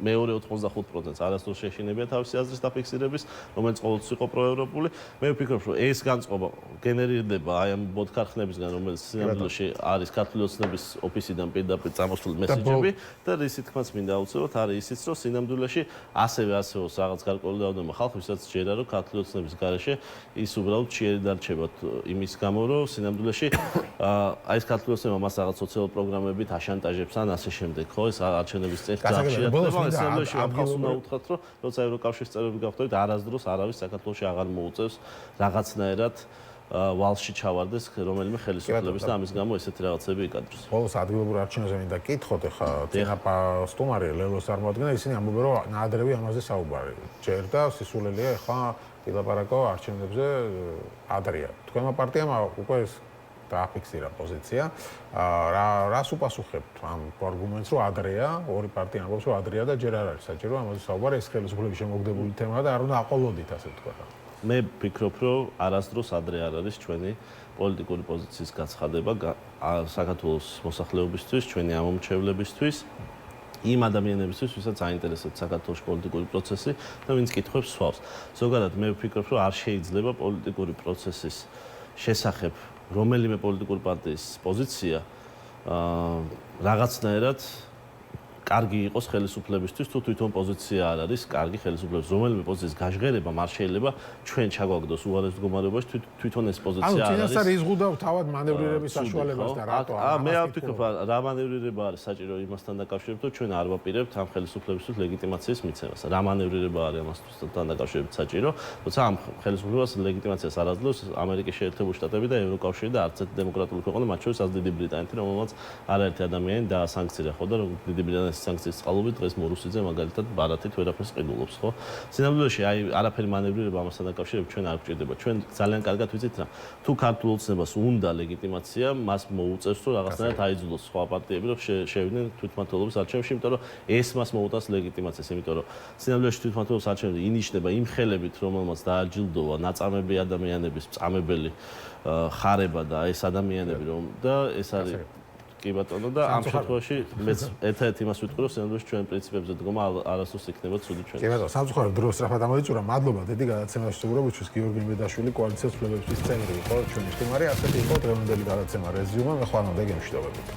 მეორე 85%-ს არასდროს შეშინებიათ თავისი აზრის დაფიქსირების, რომელიც ყოველთვის იყო პროევროპული. მე ვფიქრობ, რომ ეს განწყობა გენერირდება აი ამ ბოტ ქარხნებისგან, რომელიც სინამდვილეში არის ქართული ოცნების ოფისიდან პირდაპირ წამოსული მესეჯები და რისი თქმაც მინდა აუცილებლად არის ისიც, რომ სინამდვილეში ასევე არსებობს რაღაც გარკვეული რაოდენობა ხალხი, ვისაც ჯერა, რომ ქართული ოცნების გარეშე ის უბრალოდ ჭიერი დარჩებათ იმის გამო, რომ სინამდვილეში აი ეს ქართული ოცნება მას რაღაც სოციალურ პროგრამებით აშანტაჟებს ან ასე შემდეგ, ხო, ეს არჩევნების წინ ხდება. სინამდვილეში ამხავს უნდა უთხრათ, რომ როცა ევროკავშირის წევრები გავხდებით, არასდროს არავის საქართველოში აღარ მოუწევს რაღაცნაირად ვალში ჩავარდეს რომელიმე ხელისუფლების და ამის გამო ესეთი რაღაცები იკადროს. ბოლოს ადგილობრივ არჩევნებზე მინდა კითხოთ, ეხლა წინაპა სტუმარი ლელოს წარმოადგენა, ისინი ამბობენ, რომ ნაადრევი ამაზე საუბარი. ჯერ და სისულელია ეხლა ილაპარაკო არჩევნებზე ადრეა. თქვენმა პარტიამ უკვე ეს დააფიქსირა პოზიცია. რას უპასუხებთ ამ არგუმენტს, რომ ადრეა, ორი პარტია ამბობს, რომ ადრეა და ჯერ არ არის საჭირო ამაზე საუბარი, ეს ხელისუფლების შემოგდებული თემაა და არ უნდა აყოლოდით, ასე თქვა. მე ვფიქრობ, რომ არასდროს ადრე არ არის ჩვენი პოლიტიკური პოზიციის გაცხადება საქართველოს მოსახლეობისთვის, ჩვენი ამომრჩევლებისთვის, იმ ადამიანებისთვის, ვისაც აინტერესებს საქართველოს პოლიტიკური პროცესი და ვინც კითხვებს სვავს. ზოგადად მე ვფიქრობ, რომ არ შეიძლება პოლიტიკური პროცესის შესახებ რომელიმე პოლიტიკური პარტიის პოზიცია რაღაცნაირად კარგი იყოს ხელისუფლებისთვის, თუ თვითონ პოზიცია არ არის კარგი ხელისუფლების. რომელიმე პოზიციის გაჟღერება არ შეიძლება ჩვენ ჩაგვაგდოს უარეს მდგომარეობაში, თვითონ ეს პოზიცია არ არის. ანუ წინასწარ იზღუდავ თავად მანევრირების საშუალებას და რატო? მე არ ვფიქრობ, რა მანევრირება არის საჭირო იმასთან დაკავშირებით, რომ ჩვენ არ ვაპირებთ ამ ხელისუფლებისთვის ლეგიტიმაციის მიცემას. რა მანევრირება არის ამასთან დაკავშირებით საჭირო, როცა ამ ხელისუფლებას ლეგიტიმაციას არ აძლევს ამერიკის შეერთებული შტატები და ევროკავშირი და არც ერთი დემოკრატიული ქვეყანა, მათ შორის დიდი ბრიტანეთი, რომელმაც არაერთი ადამიანი დაასანქცირა, ხო და დიდი ბრიტანეთის სანქციის წყალობით დღეს მორუსიძე მაგალითად ბარათით ვერაფერს ყიდულობს, ხო? სინამდვილეში აი არაფერი მანევრირება ამასთან დაკავშირებით ჩვენ არ გვჭირდება. ჩვენ ძალიან კარგად ვიცით რა. თუ ქართულ ოცნებას უნდა ლეგიტიმაცია, მას მოუწევს რომ რაღაცნაირად აიძულოს სხვა პარტიები, რომ შევიდნენ თვითმმართველობის არჩევნებში, იმიტომ რომ ეს მას მოუტანს ლეგიტიმაციას, იმიტომ რომ სინამდვილეში თვითმმართველობის არჩევნები ინიშნება იმ ხელებით, რომელმაც დააჯილდოვა ნაწამები ადამიანების წამებელი ხარება და ეს ადამიანები რომ და ეს არის კი ბატონო და ამ შემთხვევაში მეც ერთ-ერთ იმას ვიტყვი რომ სინამდვილეში ჩვენ პრინციპებზე დგომა არასდროს იქნება ცუდი ჩვენ. კი ბატონო, სამწუხაროდ დრო სწრაფად ამოიწურა. მადლობა დიდი გადაცემაში სტუმრობისთვის. გიორგი მედაშვილი კოალიციას ფლებებისთვის წევრი იყო ჩვენი სტუმარი. ასეთი იყო დღევანდელი გადაცემა რეზიუმე. მე ხვალ მომდე გემშვიდობებით.